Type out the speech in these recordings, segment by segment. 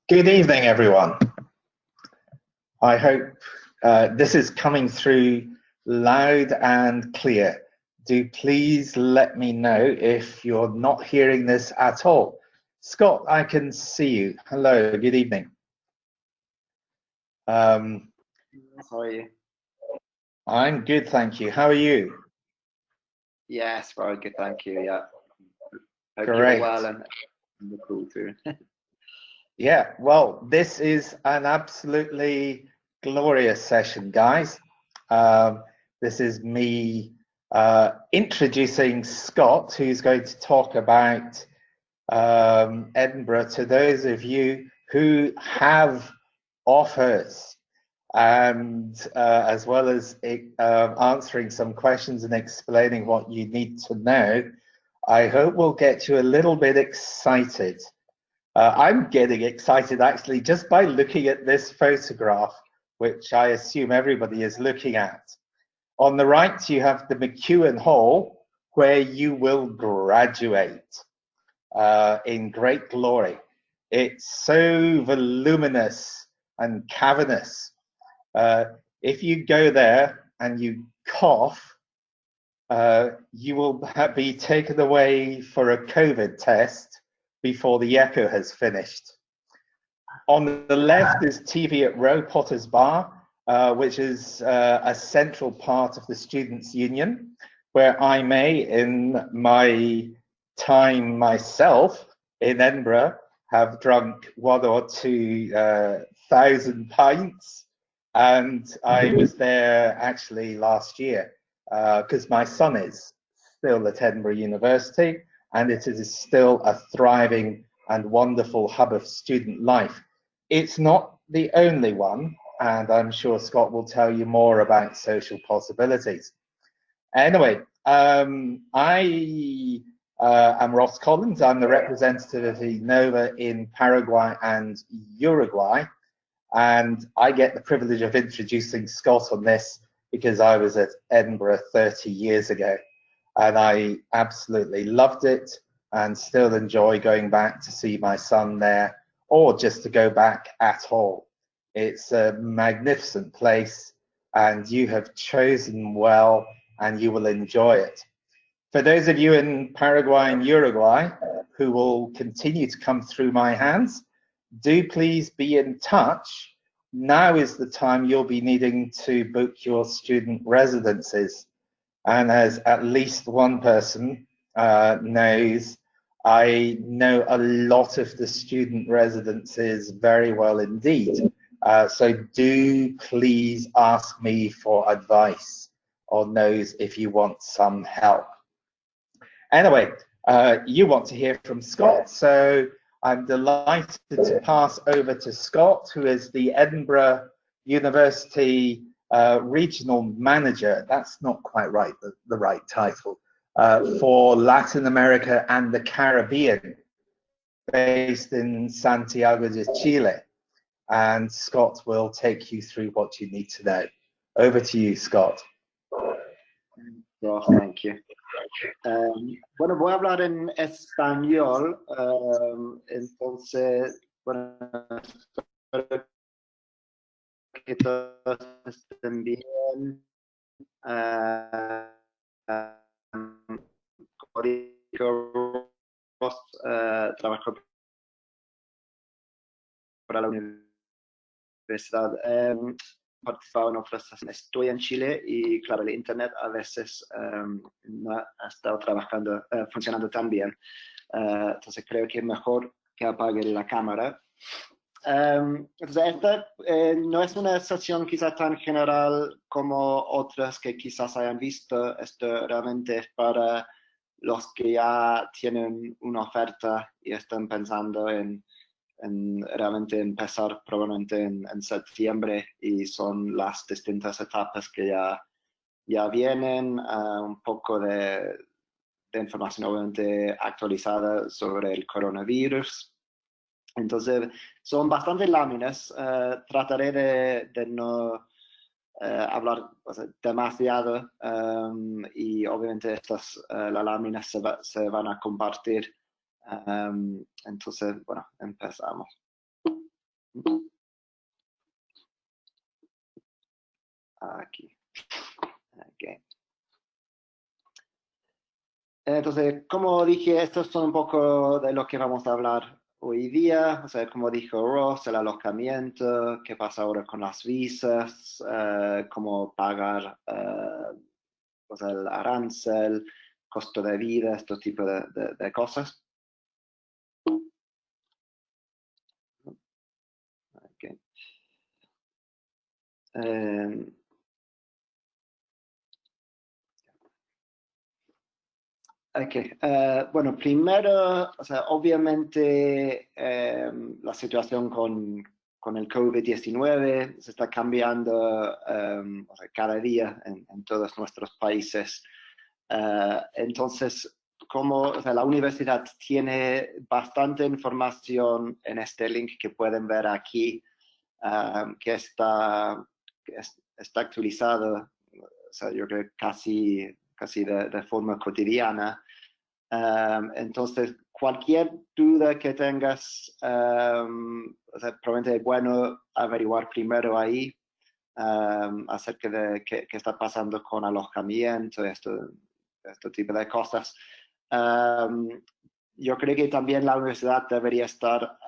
Good evening, everyone. I hope this is coming through loud and clear. Do please let me know if you're not hearing this at all. Scott, I can see you. Hello, good evening. How are you? I'm good, thank you. How are you? Yes, very good, thank you. Yeah. Hope Great. you're well and you're cool too. Yeah, well, this is an absolutely glorious session, guys. This is me introducing Scott, who's going to talk about Edinburgh to those of you who have offers, and as well as answering some questions and explaining what you need to know. I hope we'll get you a little bit excited. I'm getting excited actually just by looking at this photograph, which I assume everybody is looking at. On the right, you have the McEwen Hall, where you will graduate in great glory. It's so voluminous and cavernous. If you go there and you cough, you will be taken away for a COVID test before the echo has finished. On the left is TV at Row Potter's Bar, which is a central part of the Students' Union, where I may, in my time myself in Edinburgh, have drunk 1 or 2 thousand pints. And I was there actually last year because my son is still at Edinburgh University, and it is still a thriving and wonderful hub of student life. It's not the only one, and I'm sure Scott will tell you more about social possibilities. Anyway, I am Ross Collins. I'm the representative of Innova in Paraguay and Uruguay, and I get the privilege of introducing Scott on this because I was at Edinburgh 30 years ago. And I absolutely loved it and still enjoy going back to see my son there, or just to go back at all. It's a magnificent place, and you have chosen well, and you will enjoy it. For those of you in Paraguay and Uruguay who will continue to come through my hands, do please be in touch. Now is the time you'll be needing to book your student residences. And as at least one person knows, I know a lot of the student residences very well indeed. So do please ask me for advice on those if you want some help. Anyway, you want to hear from Scott, so I'm delighted to pass over to Scott, who is the Edinburgh University regional manager. That's not quite right, the right title, for Latin America and the Caribbean, based in Santiago de Chile. And Scott will take you through what you need to know. Over to you, Scott. Well, thank you. Bueno, voy a hablar en español, entonces, bueno, espero que todos estén bien. Trabajo para la universidad. Participado en otras sesiones. Estoy en Chile y claro, el internet a veces no ha estado trabajando, funcionando tan bien. Entonces creo que es mejor que apague la cámara. Entonces esta no es una sesión quizá tan general como otras que quizás hayan visto. Esto realmente es para los que ya tienen una oferta y están pensando en realmente empezar probablemente en septiembre, y son las distintas etapas que ya vienen, un poco de información obviamente actualizada sobre el coronavirus. Entonces son bastantes láminas, trataré de no hablar demasiado, y obviamente estas las láminas se van a compartir. Entonces, bueno, empezamos. Aquí. Okay. Entonces, como dije, estos son un poco de lo que vamos a hablar hoy día. O sea, como dijo Ross, el alojamiento, qué pasa ahora con las visas, cómo pagar o sea, el arancel, costo de vida, este tipo de cosas. Okay. Okay. Bueno, primero, o sea, obviamente la situación con el COVID-19 se está cambiando o sea, cada día en todos nuestros países. Entonces, como o sea, la universidad tiene bastante información en este link que pueden ver aquí, que está actualizado, o sea, yo creo casi de forma cotidiana. Entonces, cualquier duda que tengas, o sea, probablemente es bueno averiguar primero ahí acerca de qué está pasando con alojamiento, este tipo de cosas. Yo creo que también la universidad debería estar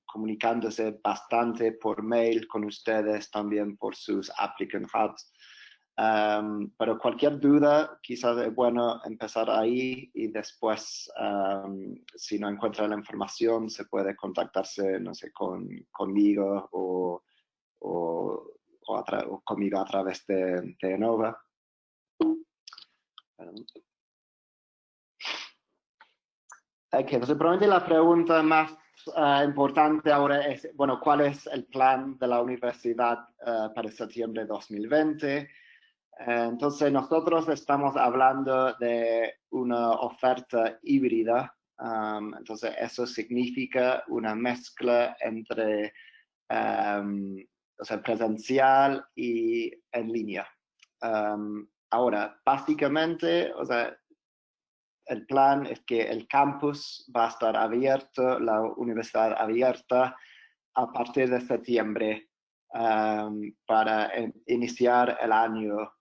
comunicándose bastante por mail con ustedes, también por sus applicant hubs. Pero cualquier duda, quizás es bueno empezar ahí y después, si no encuentra la información, se puede contactarse, no sé, conmigo o conmigo a través de Enova. Okay, entonces probablemente la pregunta más importante ahora es, bueno, ¿cuál es el plan de la universidad para septiembre de 2020? Entonces nosotros estamos hablando de una oferta híbrida. Entonces eso significa una mezcla entre o sea, presencial y en línea. Ahora, básicamente, o sea, el plan es que el campus va a estar abierto, la universidad abierta a partir de septiembre para iniciar el año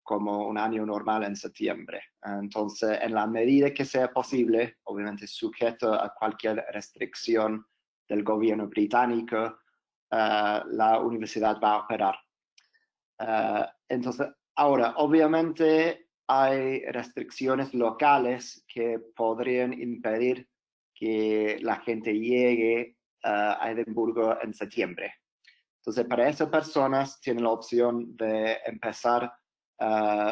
como un año normal en septiembre. Entonces, en la medida que sea posible, obviamente sujeto a cualquier restricción del gobierno británico, la universidad va a operar. Entonces, ahora, obviamente hay restricciones locales que podrían impedir que la gente llegue a Edimburgo en septiembre. Entonces, para esas personas tienen la opción de empezar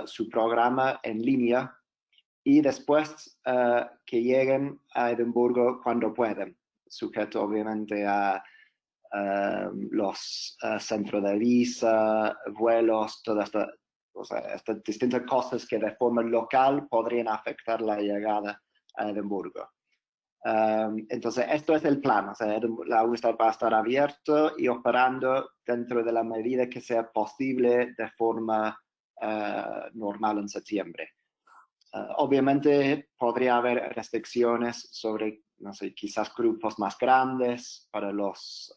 su programa en línea y después que lleguen a Edimburgo cuando pueden, sujeto obviamente a los centros de visa, vuelos, todas estas distintas cosas que de forma local podrían afectar la llegada a Edimburgo. Entonces, esto es el plan. O sea, la universidad va a estar abierto y operando dentro de la medida que sea posible de forma normal en septiembre. Obviamente podría haber restricciones sobre, no sé, quizás grupos más grandes para los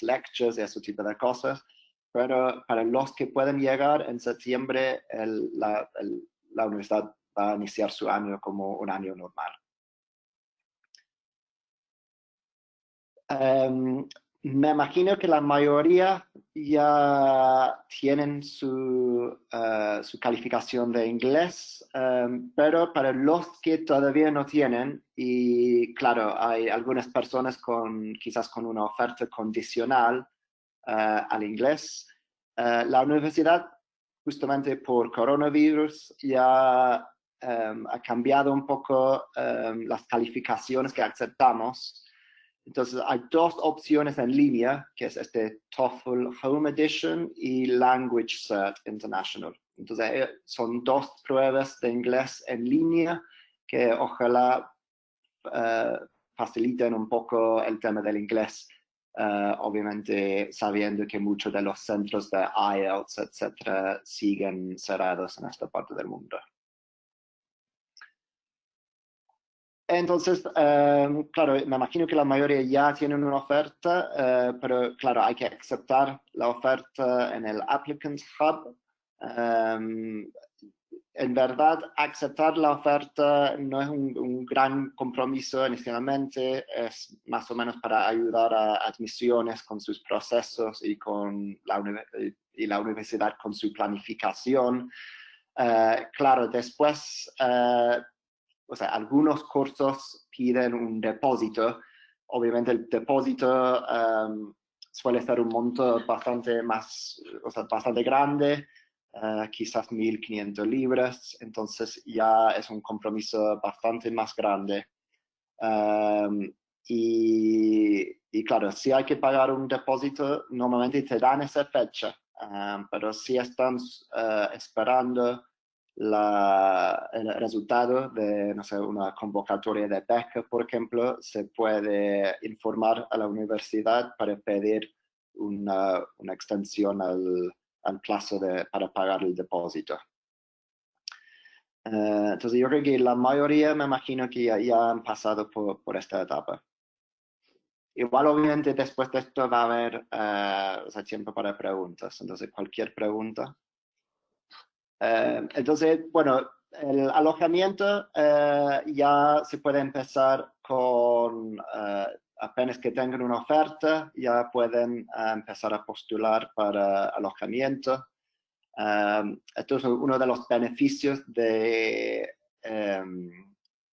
lectures y ese tipo de cosas, pero para los que pueden llegar en septiembre, la universidad va a iniciar su año como un año normal. Me imagino que la mayoría ya tienen su calificación de inglés, pero para los que todavía no tienen, y claro, hay algunas personas quizás con una oferta condicional al inglés, la universidad, justamente por coronavirus, ya ha cambiado un poco las calificaciones que aceptamos. Entonces hay dos opciones en línea, que es este TOEFL Home Edition y Language Cert International. Entonces son dos pruebas de inglés en línea que ojalá faciliten un poco el tema del inglés, obviamente sabiendo que muchos de los centros de IELTS, etcétera, siguen cerrados en esta parte del mundo. Entonces, claro, me imagino que la mayoría ya tienen una oferta, pero claro, hay que aceptar la oferta en el Applicants Hub. En verdad, aceptar la oferta no es un gran compromiso inicialmente, es más o menos para ayudar a admisiones con sus procesos y la universidad con su planificación. Claro, después, o sea, algunos cursos piden un depósito. Obviamente el depósito suele ser un monto bastante más, o sea, bastante grande. Quizás 1.500 libras, entonces ya es un compromiso bastante más grande. Y claro, si hay que pagar un depósito, normalmente te dan esa fecha, pero si están esperando el resultado de, no sé, una convocatoria de beca, por ejemplo, se puede informar a la universidad para pedir una extensión al plazo para pagar el depósito. Entonces yo creo que la mayoría me imagino que ya han pasado por esta etapa. Igual obviamente después de esto va a haber o sea, tiempo para preguntas, entonces cualquier pregunta. Entonces, bueno, el alojamiento ya se puede empezar con apenas que tengan una oferta, ya pueden empezar a postular para alojamiento. Esto es uno de los beneficios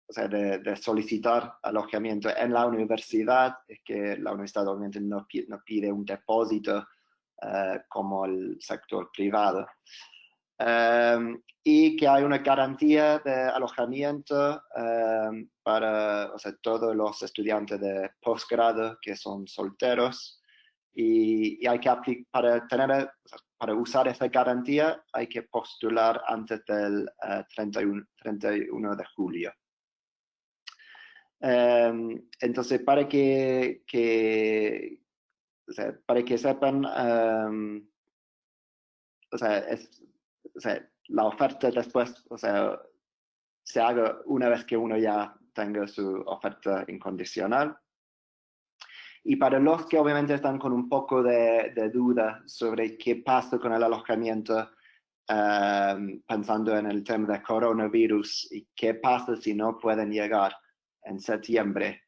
o sea, de solicitar alojamiento en la universidad, es que la universidad obviamente no pide un depósito como el sector privado. Y que hay una garantía de alojamiento para, o sea, todos los estudiantes de posgrado que son solteros. Y hay que para usar esa garantía hay que postular antes del 31 de julio. Entonces, para que sepan, o sea, la oferta después, o sea, se haga una vez que uno ya tenga su oferta incondicional. Y para los que obviamente están con un poco de duda sobre qué pasa con el alojamiento, pensando en el tema de coronavirus y qué pasa si no pueden llegar en septiembre.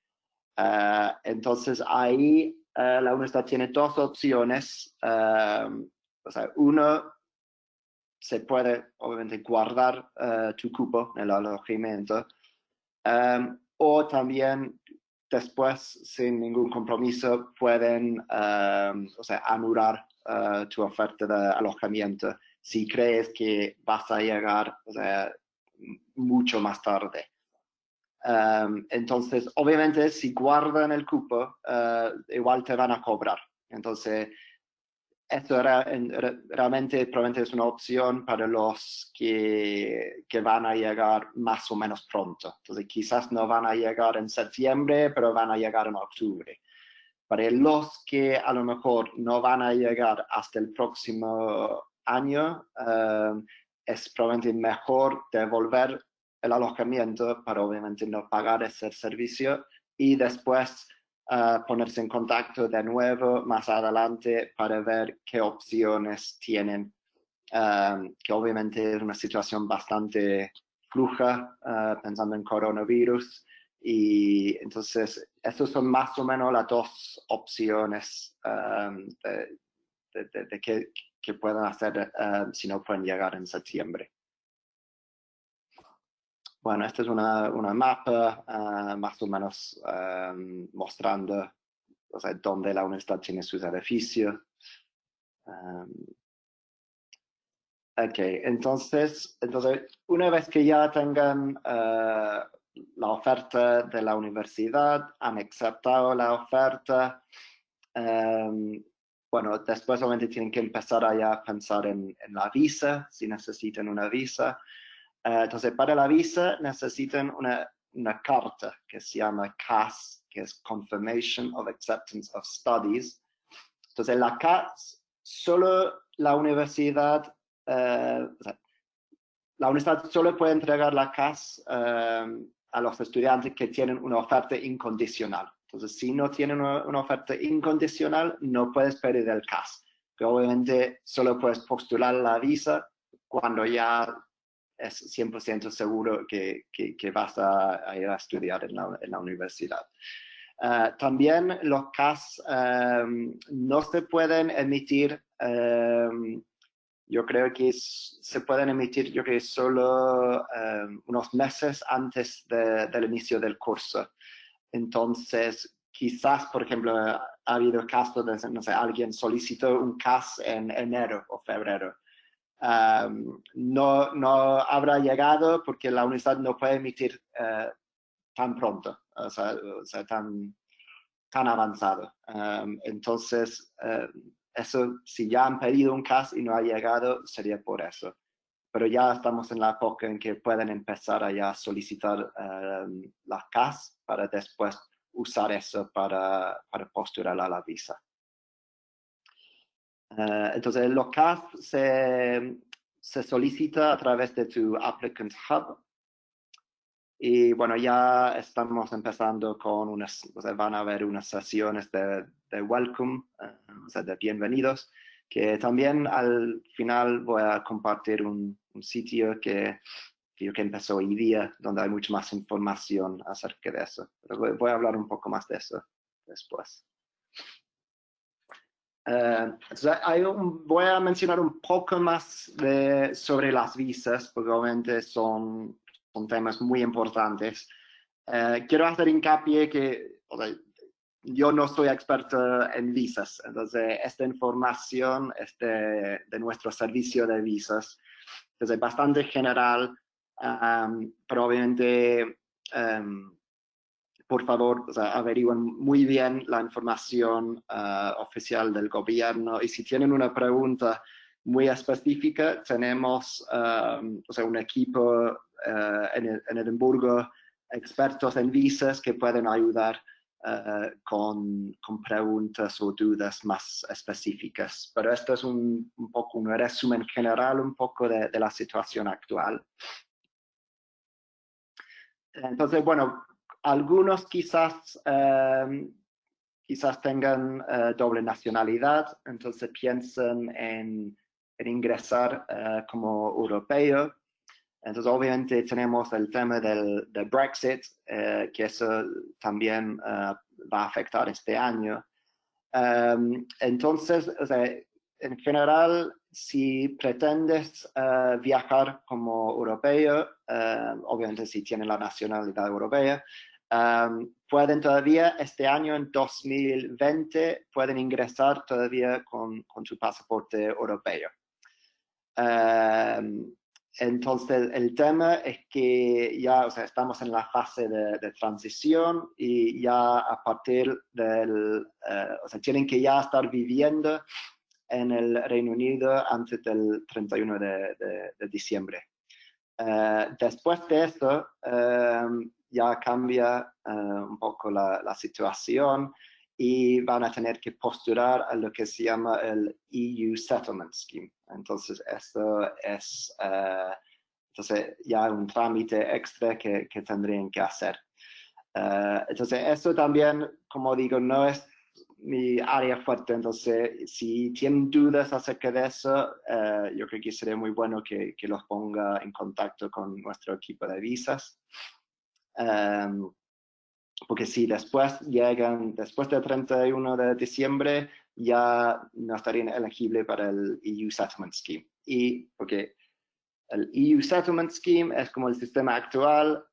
Entonces ahí la universidad tiene dos opciones. O sea, uno, se puede obviamente guardar tu cupo en el alojamiento, o también después, sin ningún compromiso, pueden o sea, anular tu oferta de alojamiento si crees que vas a llegar, o sea, mucho más tarde. Entonces, obviamente, si guardan el cupo, igual te van a cobrar. Entonces, esto realmente probablemente es una opción para los que van a llegar más o menos pronto. Entonces, quizás no van a llegar en septiembre, pero van a llegar en octubre. Para los que a lo mejor no van a llegar hasta el próximo año, es probablemente mejor devolver el alojamiento para obviamente no pagar ese servicio y después ponerse en contacto de nuevo más adelante para ver qué opciones tienen, que obviamente es una situación bastante fluja pensando en coronavirus. Y entonces, estas son más o menos las dos opciones de qué pueden hacer si no pueden llegar en septiembre. Bueno, esta es una mapa más o menos mostrando, o sea, dónde la universidad tiene sus edificios. Ok, entonces, una vez que ya tengan la oferta de la universidad, han aceptado la oferta, bueno, después obviamente tienen que empezar a pensar en la visa, si necesitan una visa. Entonces, para la visa necesitan una carta que se llama CAS, que es Confirmation of Acceptance of Studies. Entonces, la CAS, solo la universidad, o sea, la universidad solo puede entregar la CAS a los estudiantes que tienen una oferta incondicional. Entonces, si no tienen una oferta incondicional, no puedes pedir el CAS. Pero obviamente solo puedes postular la visa cuando ya es 100% seguro que vas a ir a estudiar en la universidad. También los CAS no se pueden emitir, yo creo que se pueden emitir, yo creo, solo unos meses antes del inicio del curso. Entonces, quizás, por ejemplo, ha habido casos de, no sé, alguien solicitó un CAS en enero o febrero. No habrá llegado porque la universidad no puede emitir tan pronto, o sea tan avanzado. Entonces, eso, si ya han pedido un CAS y no ha llegado, sería por eso. Pero ya estamos en la época en que pueden empezar a ya solicitar las CAS para después usar eso para postular a la visa. Entonces, los CAS se solicita a través de tu Applicant Hub. Y bueno, ya estamos empezando con o sea, van a haber unas sesiones de welcome, o sea, de bienvenidos, que también al final voy a compartir un sitio que empezó hoy día, donde hay mucha más información acerca de eso. Pero voy a hablar un poco más de eso después. Entonces, voy a mencionar un poco más sobre las visas, porque obviamente son temas muy importantes. Quiero hacer hincapié que yo no soy experto en visas, entonces esta información es de nuestro servicio de visas. Entonces, bastante general, pero obviamente, por favor, o sea, averigüen muy bien la información oficial del gobierno, y si tienen una pregunta muy específica, tenemos o sea, un equipo en Edimburgo, expertos en visas que pueden ayudar con preguntas o dudas más específicas. Pero esto es un poco un resumen general un poco de la situación actual. Entonces, bueno, algunos quizás tengan doble nacionalidad, entonces piensen en ingresar como europeo. Entonces, obviamente tenemos el tema del Brexit, que eso también va a afectar este año. Entonces, o sea, en general, si pretendes viajar como europeo, obviamente si tienes la nacionalidad europea, pueden todavía este año, en 2020, pueden ingresar todavía con su pasaporte europeo. Entonces, el tema es que ya, o sea, estamos en la fase de transición, y ya a partir o sea, tienen que ya estar viviendo en el Reino Unido antes del 31 de diciembre. Después de eso, ya cambia un poco la situación, y van a tener que postular a lo que se llama el EU Settlement Scheme. Entonces, eso es entonces ya un trámite extra que tendrían que hacer. Entonces, eso también, como digo, no es mi área fuerte. Entonces, si tienen dudas acerca de eso, yo creo que sería muy bueno que los ponga en contacto con nuestro equipo de visas. Porque si después llegan, después del 31 de diciembre, ya no estarían elegibles para el EU Settlement Scheme. Y porque el EU Settlement Scheme es como el sistema actual,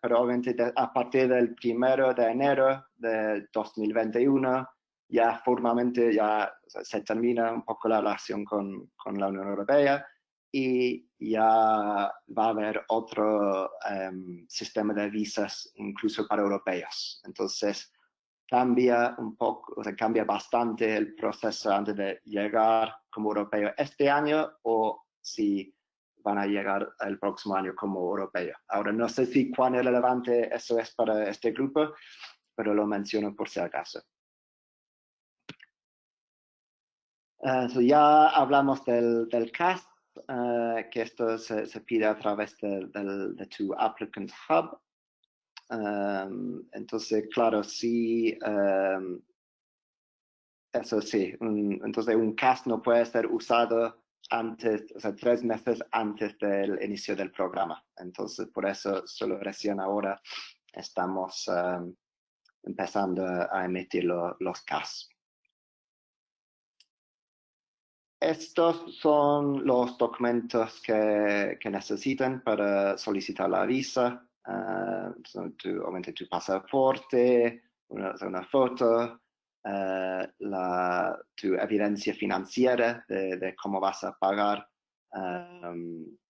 pero obviamente a partir del 1 de enero de 2021, ya formalmente ya, o sea, se termina un poco la relación con la Unión Europea, y ya va a haber otro sistema de visas incluso para europeos. Entonces, cambia un poco, o sea, cambia bastante el proceso antes de llegar como europeo este año, o si van a llegar el próximo año como europeo. Ahora, no sé si cuán relevante eso es para este grupo, pero lo menciono por si acaso. So ya hablamos del CAS, que esto se pide a través de tu Applicant Hub. Entonces, claro, sí, eso sí, entonces un CAS no puede ser usado antes, o sea, 3 meses antes del inicio del programa. Entonces, por eso solo recién ahora estamos empezando a emitir los CAS. Estos son los documentos que necesitan para solicitar la visa. Obviamente tu pasaporte, una foto, tu evidencia financiera de cómo vas a pagar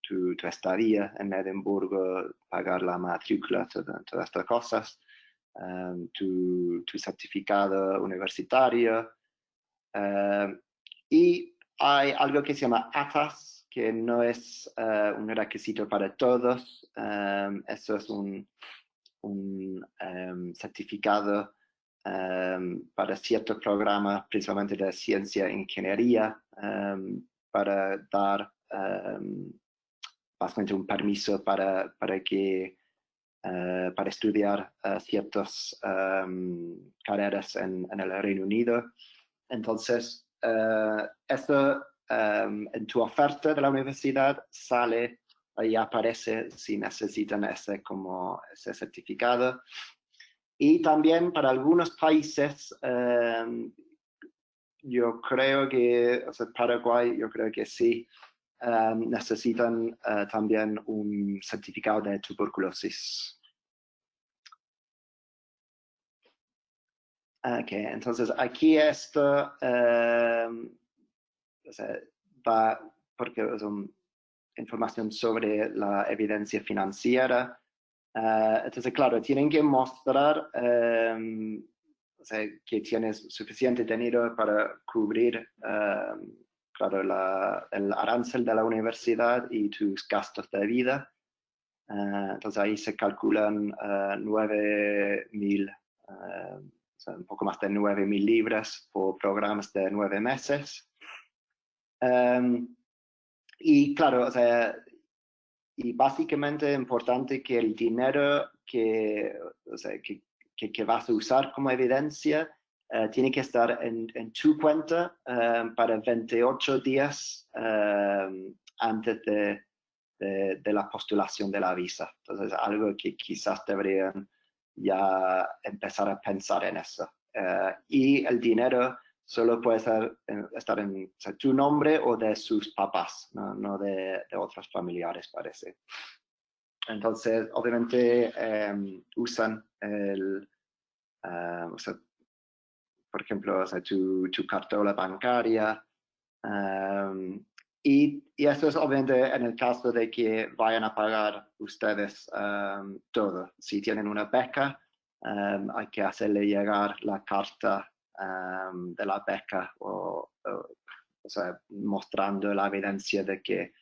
tu estadía en Edimburgo, pagar la matrícula, todas estas cosas, tu certificado universitario. Y hay algo que se llama ATAS, que no es un requisito para todos. Eso es un certificado para ciertos programas, principalmente de ciencia e ingeniería, para dar básicamente un permiso para estudiar ciertas carreras en el Reino Unido. Entonces, esto en tu oferta de la universidad sale y aparece si necesitan ese certificado. Y también para algunos países, yo creo que, o sea, Paraguay, yo creo que sí, necesitan también un certificado de tuberculosis. Ok, entonces aquí esto o sea, va porque es información sobre la evidencia financiera. Entonces, claro, tienen que mostrar o sea, que tienes suficiente dinero para cubrir claro, el arancel de la universidad y tus gastos de vida. Entonces ahí se calculan 9.000, o sea, un poco más de 9.000 libras por programas de 9 meses. Y claro, o sea, y básicamente es importante que el dinero o sea, que vas a usar como evidencia tiene que estar en tu cuenta para 28 días antes de la postulación de la visa. Entonces, algo que quizás deberían ya empezar a pensar en eso. Y el dinero solo puede estar en o sea, tu nombre o de sus papás, no de otros familiares, parece. Entonces, obviamente, usan o sea, por ejemplo, o sea, tu cartola bancaria. Y eso es obviamente en el caso de que vayan a pagar ustedes todo. Si tienen una beca, hay que hacerle llegar la carta de la beca o sea, mostrando la evidencia de que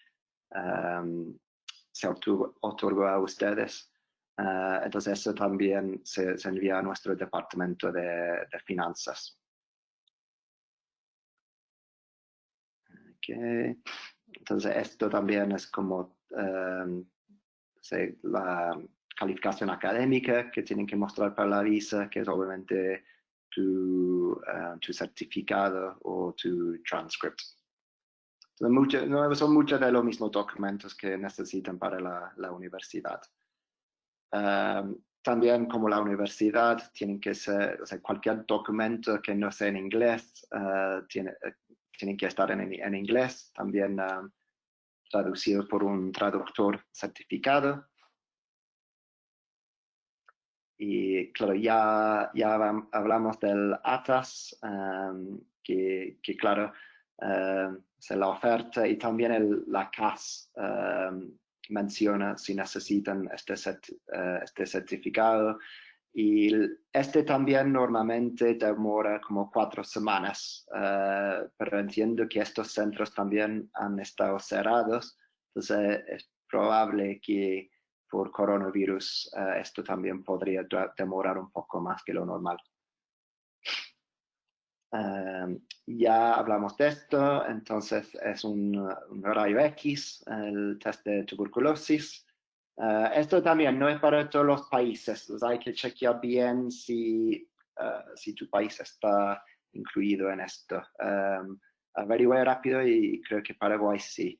se otorgó a ustedes. Entonces eso también se envía a nuestro departamento de finanzas. Okay. Entonces esto también es como la calificación académica que tienen que mostrar para la visa, que es obviamente tu certificado o tu transcript. Son muchos de los mismos documentos que necesitan para la universidad. También como la universidad tienen que ser, o sea, cualquier documento que no sea en inglés tienen que estar en inglés, también traducido por un traductor certificado. Y claro, ya hablamos del ATAS, que claro, la oferta y también la CAS menciona si necesitan este certificado. Y este también normalmente demora como 4 semanas, pero entiendo que estos centros también han estado cerrados, entonces es probable que por coronavirus esto también podría demorar un poco más que lo normal. Ya hablamos de esto, entonces es un rayo X, el test de tuberculosis. Esto también no es para todos los países, entonces hay que chequear bien si tu país está incluido en esto. Averigué rápido y creo que Paraguay sí.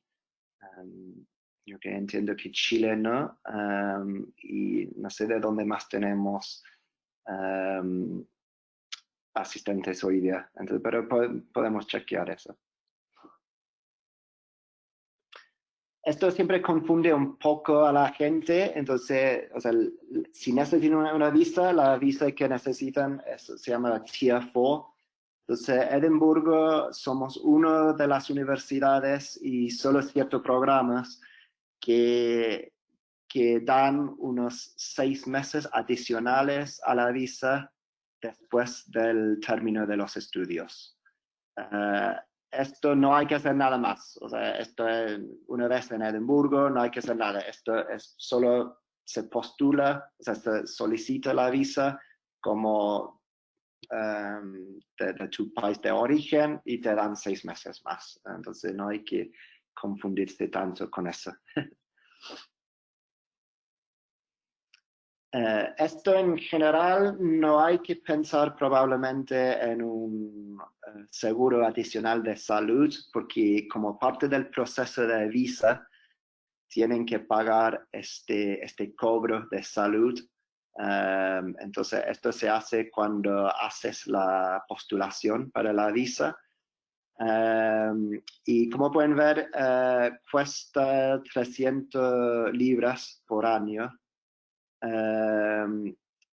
Yo que entiendo que Chile no, y no sé de dónde más tenemos asistentes hoy día, entonces, pero podemos chequear eso. Esto siempre confunde un poco a la gente, entonces, o sea, si necesitan una visa, la visa que necesitan se llama Tier 4. Entonces, Edimburgo somos una de las universidades y solo ciertos programas que dan unos 6 meses adicionales a la visa después del término de los estudios. Esto no hay que hacer nada más. O sea, esto es una vez en Edimburgo, no hay que hacer nada. Esto es solo se postula, o sea, se solicita la visa como de tu país de origen y te dan 6 meses más. Entonces no hay que confundirse tanto con eso. Esto en general no hay que pensar probablemente en un seguro adicional de salud, porque como parte del proceso de visa tienen que pagar este cobro de salud. Entonces esto se hace cuando haces la postulación para la visa. Y como pueden ver, cuesta 300 libras por año.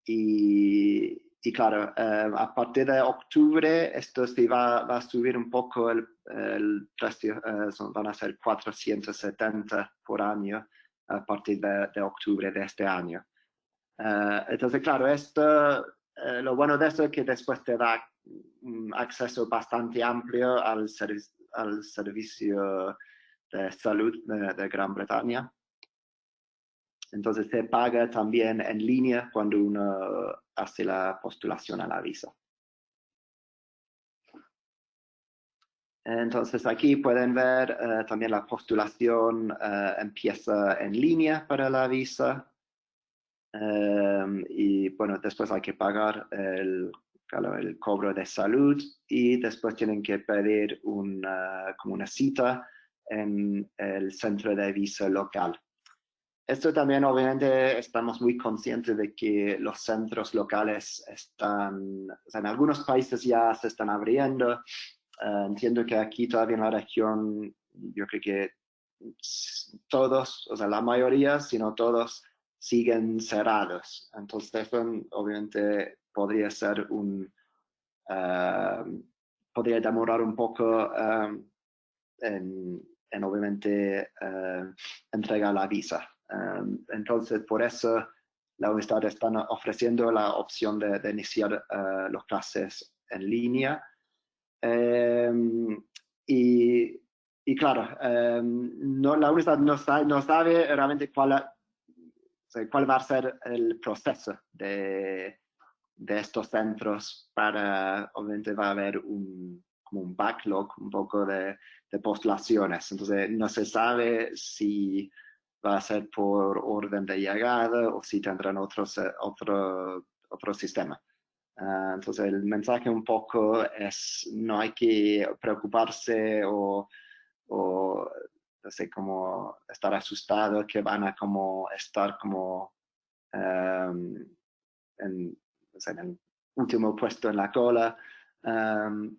Y claro, a partir de octubre esto sí va a subir un poco el precio, van a ser 470 por año a partir de octubre de este año. Entonces, claro, esto, lo bueno de esto es que después te da un acceso bastante amplio al servicio de salud de Gran Bretaña. Entonces se paga también en línea cuando uno hace la postulación a la visa. Entonces aquí pueden ver también la postulación empieza en línea para la visa. Y bueno, después hay que pagar el cobro de salud y después tienen que pedir como una cita en el centro de visa local. Esto también obviamente estamos muy conscientes de que los centros locales están, o sea, en algunos países ya se están abriendo. Entiendo que aquí todavía en la región, yo creo que todos, o sea, la mayoría, si no todos, siguen cerrados. Entonces, esto obviamente podría ser podría demorar un poco en obviamente entregar la visa. Entonces, por eso la universidad está ofreciendo la opción de iniciar las clases en línea. Y claro, la universidad no sabe realmente cuál va a ser el proceso de estos centros obviamente va a haber como un backlog un poco de postulaciones. Entonces no se sabe si va a ser por orden de llegada o si tendrán otro sistema. Entonces el mensaje un poco es no hay que preocuparse o no sé, como estar asustado que van a como estar como en el último puesto en la cola,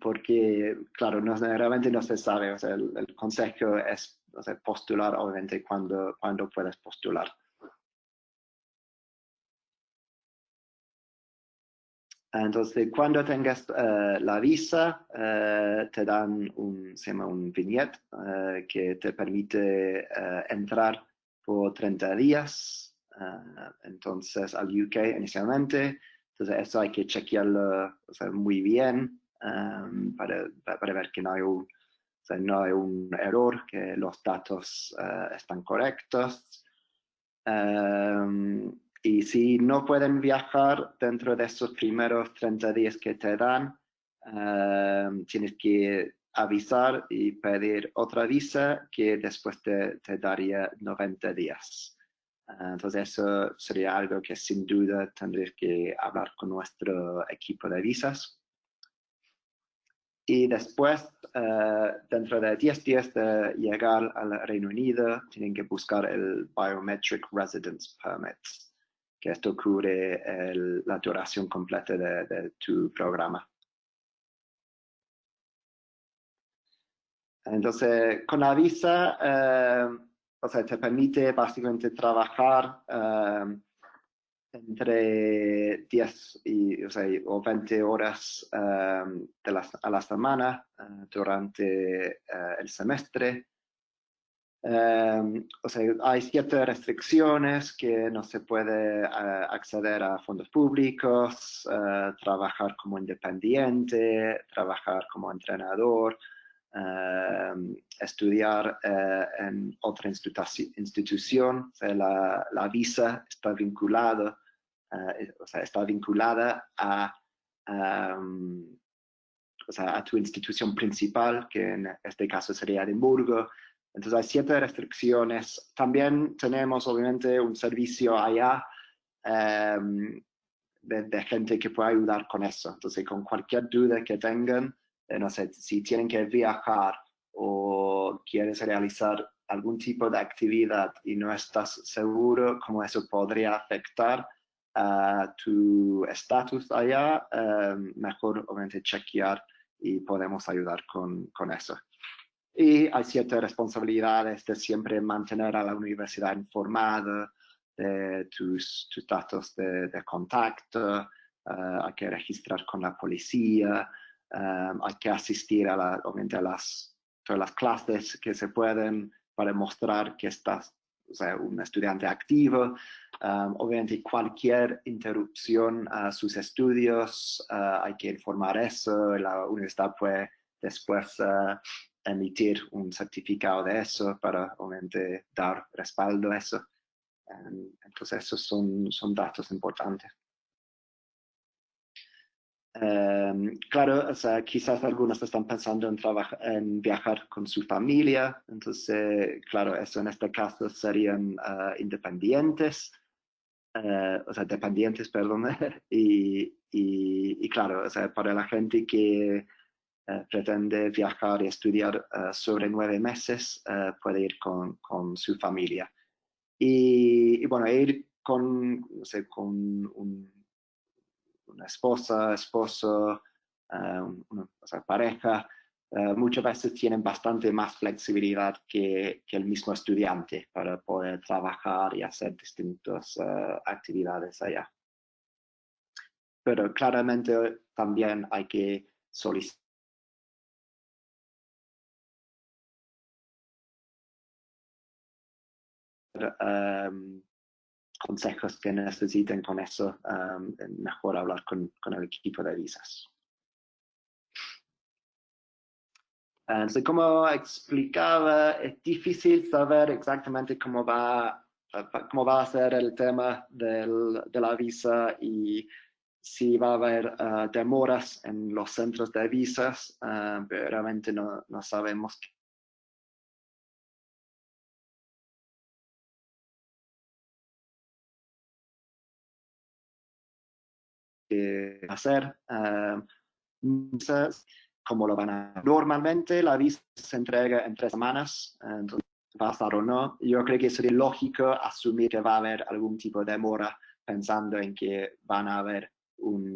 porque, claro, realmente no se sabe. O sea, el consejo es postular, obviamente, cuando puedes postular. Entonces, cuando tengas la visa, te dan se llama un vignette que te permite entrar por 30 días. Entonces, al UK inicialmente. Entonces, eso hay que chequearlo muy bien para ver que no hay un error, que los datos están correctos. Y si no pueden viajar dentro de esos primeros 30 días que te dan, tienes que avisar y pedir otra visa que después te daría 90 días. Entonces eso sería algo que sin duda tendré que hablar con nuestro equipo de visas. Y después, dentro de 10 días de llegar al Reino Unido, tienen que buscar el Biometric Residence Permit, que esto cubre la duración completa de tu programa. Entonces, con la visa, te permite básicamente trabajar entre 10 o 20 horas a la semana durante el semestre. Hay ciertas restricciones que no se puede acceder a fondos públicos, trabajar como independiente, trabajar como entrenador, estudiar en otra institución. La visa está vinculada a tu institución principal, que en este caso sería Edimburgo. Entonces hay ciertas restricciones. También tenemos obviamente un servicio allá de gente que puede ayudar con eso. Entonces con cualquier duda que tengan, no sé, si tienen que viajar o quieres realizar algún tipo de actividad y no estás seguro cómo eso podría afectar a tu estatus allá, mejor obviamente chequear y podemos ayudar con eso. Y hay ciertas responsabilidades de siempre mantener a la universidad informada de tus datos de contacto, hay que registrar con la policía, hay que asistir obviamente a todas las clases que se pueden para mostrar que estás un estudiante activo. Obviamente cualquier interrupción a sus estudios hay que informar eso. La universidad puede después emitir un certificado de eso para obviamente dar respaldo a eso. Entonces esos son datos importantes. Claro, quizás algunos están pensando en viajar con su familia, entonces, claro, eso en este caso serían dependientes, perdón, y claro, para la gente que pretende viajar y estudiar sobre 9 meses, puede ir con su familia. Y bueno, ir con una esposa, esposo, pareja, muchas veces tienen bastante más flexibilidad que el mismo estudiante para poder trabajar y hacer distintas actividades allá. Pero claramente también hay que solicitar consejos que necesiten con eso, mejor hablar con el equipo de visas. Entonces, como explicaba, es difícil saber exactamente cómo va a ser el tema de la visa y si va a haber demoras en los centros de visas, pero realmente no sabemos qué hacer. Como lo van a... Normalmente la visa se entrega en 3 semanas, entonces pasar o no. Yo creo que sería lógico asumir que va a haber algún tipo de demora pensando en que van a haber un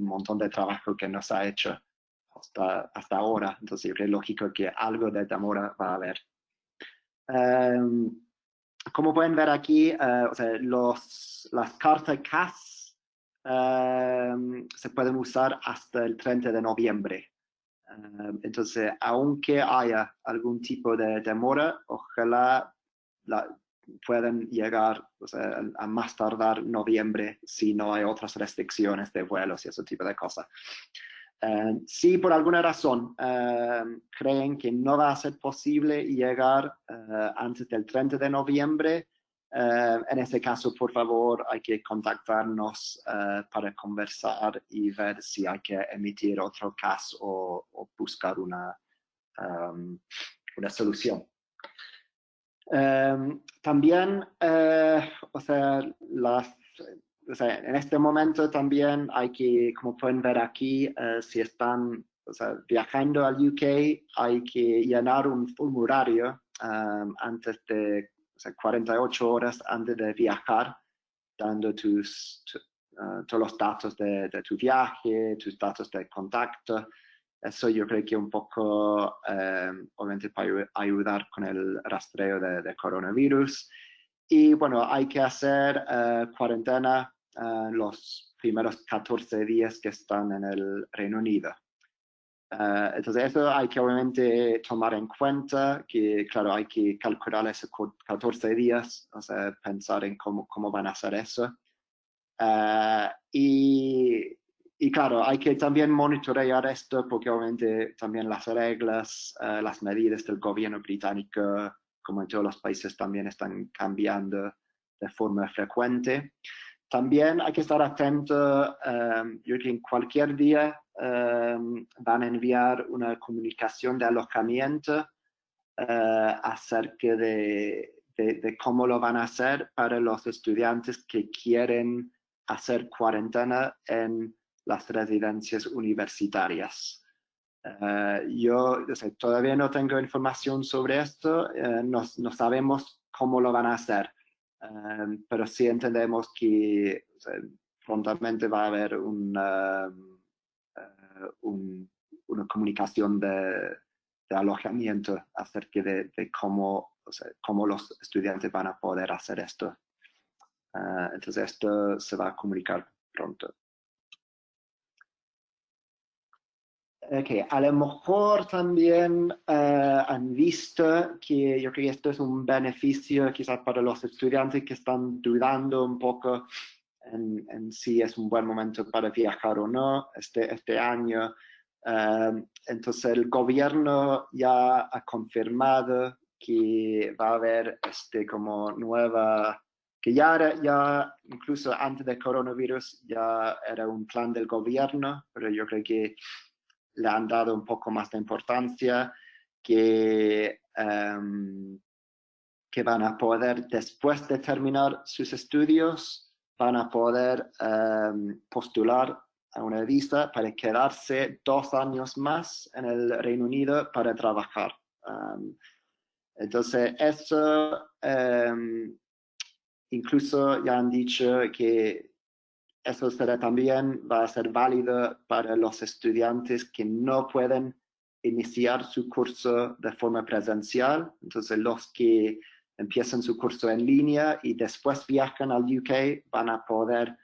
montón de trabajo que no se ha hecho hasta ahora. Entonces yo creo lógico que algo de demora va a haber. Como pueden ver aquí, las cartas CAS se pueden usar hasta el 30 de noviembre. Entonces, aunque haya algún tipo de demora, ojalá puedan llegar a más tardar noviembre si no hay otras restricciones de vuelos y ese tipo de cosas. Si por alguna razón creen que no va a ser posible llegar antes del 30 de noviembre, en ese caso, por favor, hay que contactarnos para conversar y ver si hay que emitir otro caso o buscar una solución. También, en este momento también hay que, como pueden ver aquí, si están viajando al UK, hay que llenar un formulario antes de 48 horas antes de viajar, dando todos los datos de tu viaje, tus datos de contacto. Eso yo creo que un poco, obviamente, para ayudar con el rastreo de coronavirus. Y bueno, hay que hacer cuarentena los primeros 14 días que están en el Reino Unido. Entonces eso hay que obviamente tomar en cuenta, que claro, hay que calcular esos 14 días, pensar en cómo van a hacer eso. Y claro, hay que también monitorear esto porque obviamente también las reglas, las medidas del gobierno británico, como en todos los países, también están cambiando de forma frecuente. También hay que estar atento, yo creo que en cualquier día van a enviar una comunicación de alojamiento acerca de cómo lo van a hacer para los estudiantes que quieren hacer cuarentena en las residencias universitarias. Yo todavía no tengo información sobre esto, no sabemos cómo lo van a hacer, pero sí entendemos que prontamente va a haber una comunicación de alojamiento acerca de cómo los estudiantes van a poder hacer esto. Entonces esto se va a comunicar pronto. A lo mejor también han visto que yo creo que esto es un beneficio quizás para los estudiantes que están dudando un poco en si es un buen momento para viajar o no este año. Entonces el gobierno ya ha confirmado que va a haber como nueva, que ya incluso antes del coronavirus ya era un plan del gobierno, pero yo creo que le han dado un poco más de importancia, que van a poder, después de terminar sus estudios, van a poder postular a una visa para quedarse 2 años más en el Reino Unido para trabajar. Entonces, eso incluso ya han dicho que eso también va a ser válido para los estudiantes que no pueden iniciar su curso de forma presencial. Entonces, los que empiezan su curso en línea y después viajan al UK van a poder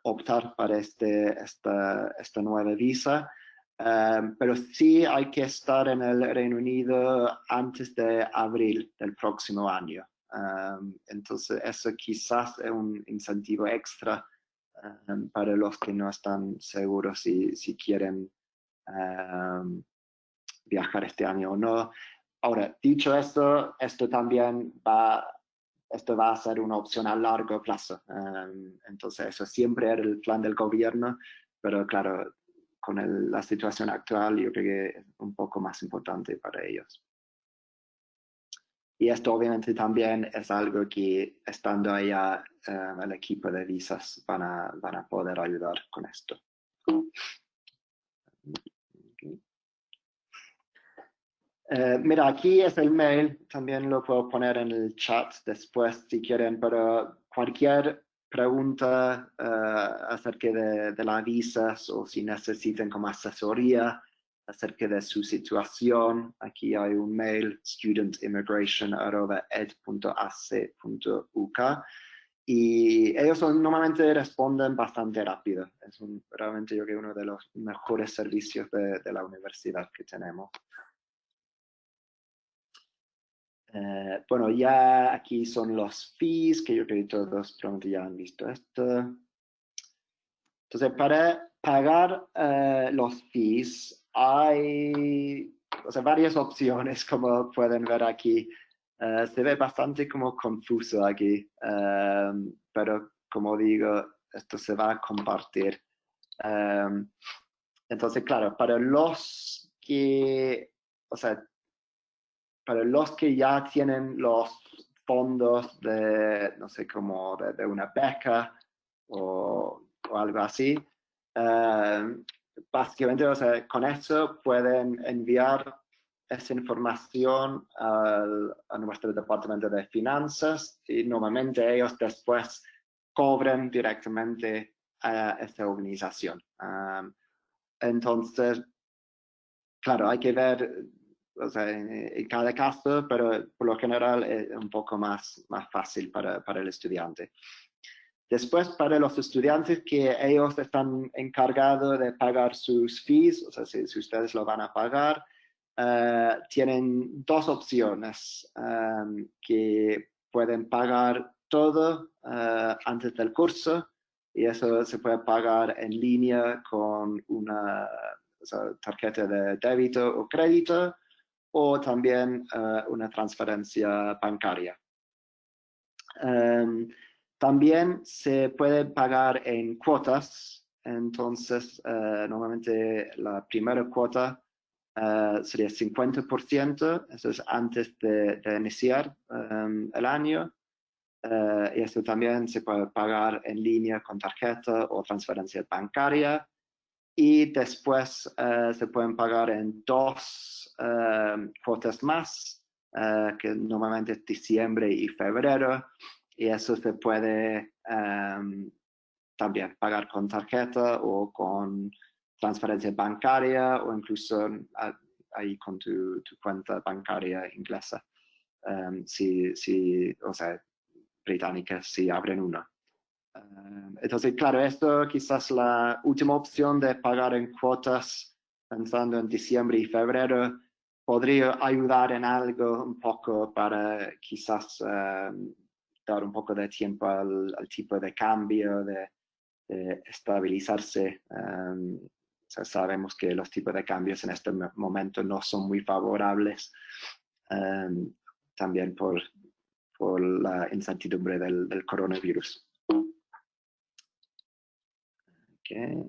optar para esta nueva visa. Pero sí hay que estar en el Reino Unido antes de abril del próximo año. Entonces eso quizás es un incentivo extra para los que no están seguros si quieren viajar este año o no. Ahora, dicho esto, esto va a ser una opción a largo plazo. Entonces eso siempre era el plan del gobierno, pero claro, con la situación actual yo creo que es un poco más importante para ellos. Y esto obviamente también es algo que estando allá el equipo de visas van a poder ayudar con esto. Okay. Mira, aquí es el mail, también lo puedo poner en el chat después si quieren, pero cualquier pregunta acerca de las visas o si necesitan como asesoría acerca de su situación, aquí hay un mail, studentimmigration@ed.ac.uk, y ellos normalmente responden bastante rápido. Es realmente yo creo uno de los mejores servicios de la universidad que tenemos. Bueno, ya aquí son los fees, que yo creo que todos pronto ya han visto esto. Entonces, para pagar los fees hay varias opciones, como pueden ver aquí. Se ve bastante como confuso aquí, pero como digo, esto se va a compartir. Entonces, claro, para los que, para los que ya tienen los fondos de, no sé, como de una beca o algo así, básicamente, o sea, con eso pueden enviar esa información a nuestro departamento de finanzas y normalmente ellos después cobran directamente a esta organización. Entonces, claro, hay que ver, o sea, en cada caso, pero por lo general es un poco más fácil para el estudiante. Después, para los estudiantes que ellos están encargados de pagar sus fees, o sea, si ustedes lo van a pagar, tienen dos opciones, que pueden pagar todo antes del curso, y eso se puede pagar en línea con una, o sea, tarjeta de débito o crédito, o también una transferencia bancaria. También se puede pagar en cuotas, entonces normalmente la primera cuota sería 50%, eso es antes de iniciar el año, y esto también se puede pagar en línea con tarjeta o transferencia bancaria, y después se pueden pagar en dos cuotas más, que normalmente es diciembre y febrero, y eso se puede también pagar con tarjeta o con transferencia bancaria, o incluso ahí con tu cuenta bancaria inglesa, o sea, británica, si abren una. Entonces, claro, esto quizás la última opción de pagar en cuotas pensando en diciembre y febrero podría ayudar en algo un poco para quizás dar un poco de tiempo al tipo de cambio, de estabilizarse. O sea, sabemos que los tipos de cambios en este momento no son muy favorables, también por la incertidumbre del coronavirus. Okay.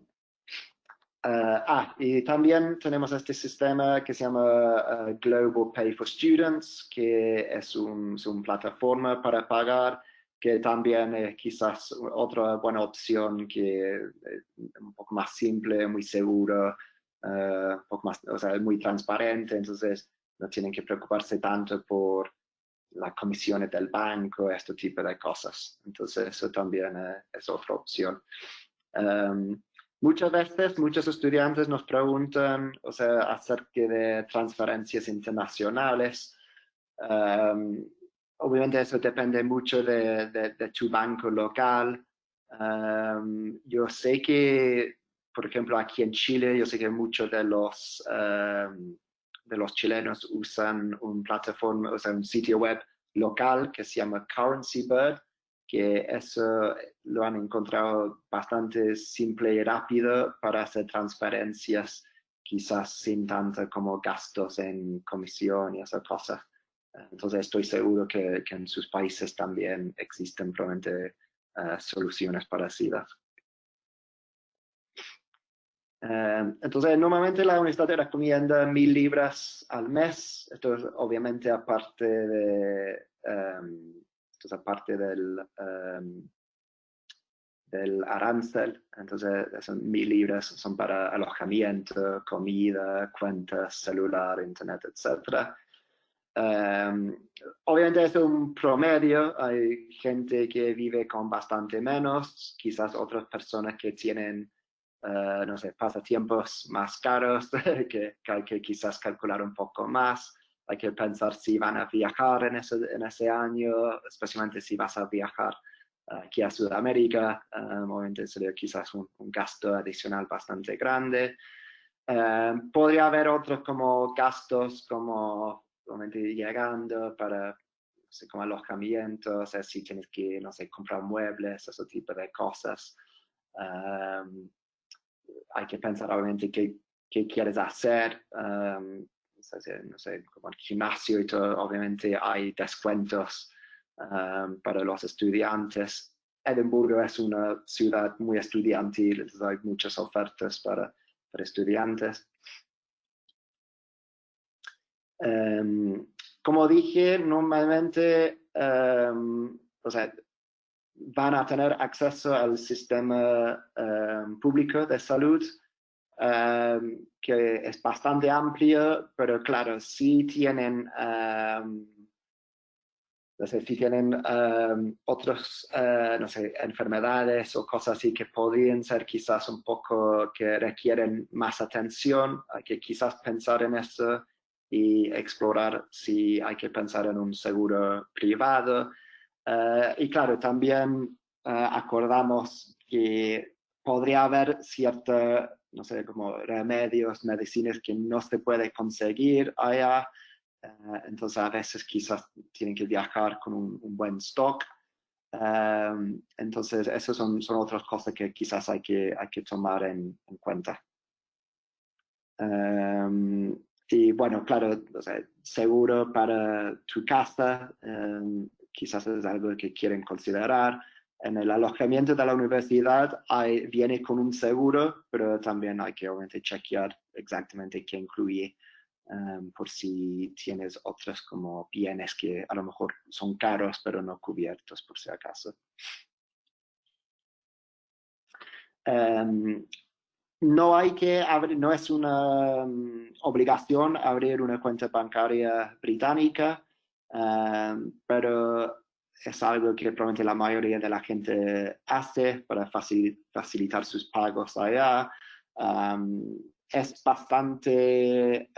Y también tenemos este sistema que se llama Global Pay for Students, que es una plataforma para pagar, que también es quizás otra buena opción, que es un poco más simple, muy seguro, un poco más, o sea, muy transparente, entonces no tienen que preocuparse tanto por las comisiones del banco, este tipo de cosas. Entonces eso también es otra opción. Muchas veces muchos estudiantes nos preguntan, o sea, acerca de transferencias internacionales. Obviamente eso depende mucho de tu banco local. Yo sé que, por ejemplo, aquí en Chile, yo sé que muchos de los chilenos usan una plataforma, o sea, un sitio web local que se llama Currency Bird, que eso lo han encontrado bastante simple y rápido para hacer transferencias, quizás sin tanto como gastos en comisión y esas cosas. Entonces estoy seguro que en sus países también existen probablemente soluciones parecidas. Entonces normalmente la universidad te recomienda 1.000 libras al mes. Esto es obviamente aparte del arancel. Entonces esos 1.000 libras son para alojamiento, comida, cuentas, celular, internet, etc. Obviamente es un promedio, hay gente que vive con bastante menos, quizás otras personas que tienen, no sé, pasatiempos más caros, que hay que quizás calcular un poco más, hay que pensar si van a viajar en ese año, especialmente si vas a viajar aquí a Sudamérica, obviamente sería quizás un gasto adicional bastante grande. Podría haber otros como gastos como llegando para, no sé, como alojamiento, o sea, si tienes que, no sé, comprar muebles, ese tipo de cosas. Hay que pensar obviamente qué quieres hacer. No sé, como el gimnasio y todo, obviamente hay descuentos para los estudiantes. Edimburgo es una ciudad muy estudiantil, entonces hay muchas ofertas para estudiantes. como dije, normalmente o sea, van a tener acceso al sistema público de salud, que es bastante amplio, pero claro, si tienen si tienen otras no sé, enfermedades o cosas así que podrían ser quizás un poco que requieren más atención, hay que quizás pensar en eso y explorar si hay que pensar en un seguro privado. Y claro, también acordamos que podría haber ciertos, no sé, como remedios, medicinas que no se puede conseguir allá. Entonces a veces quizás tienen que viajar con un buen stock. Entonces esas son otras cosas que quizás hay que tomar en cuenta. Y bueno, claro, o sea, seguro para tu casa, quizás es algo que quieren considerar. En el alojamiento de la universidad viene con un seguro, pero también hay que obviamente chequear exactamente qué incluye, por si tienes otros como bienes que a lo mejor son caros, pero no cubiertos por si acaso. No hay que abrir, no es una obligación abrir una cuenta bancaria británica, pero es algo que probablemente la mayoría de la gente hace para facilitar sus pagos allá. Es bastante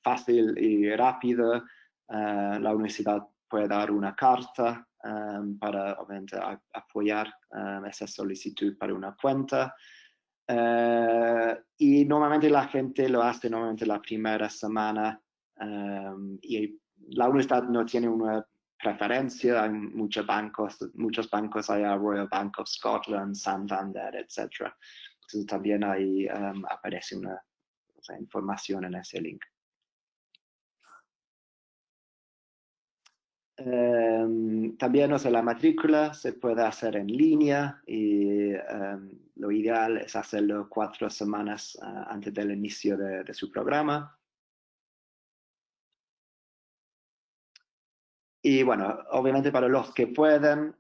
fácil y rápido. La universidad puede dar una carta para obviamente apoyar esa solicitud para una cuenta. Y normalmente la gente lo hace normalmente la primera semana, y la universidad no tiene una preferencia. Hay muchos bancos allá, Royal Bank of Scotland, Santander, etc. Entonces también ahí aparece una información en ese link. También, o sea, la matrícula se puede hacer en línea y lo ideal es hacerlo 4 semanas antes del inicio de su programa. Y bueno, obviamente para los que pueden,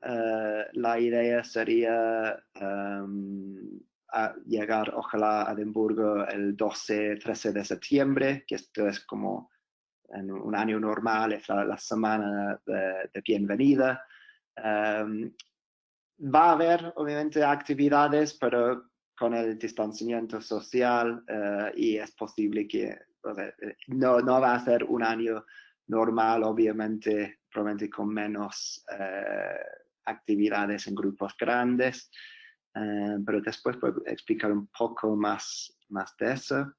la idea sería llegar, ojalá, a Edimburgo el 12-13 de septiembre, que esto es como en un año normal, es la semana de bienvenida. Va a haber, obviamente, actividades, pero con el distanciamiento social, y es posible que no va a ser un año normal, obviamente, probablemente con menos actividades en grupos grandes, pero después puedo explicar un poco más de eso.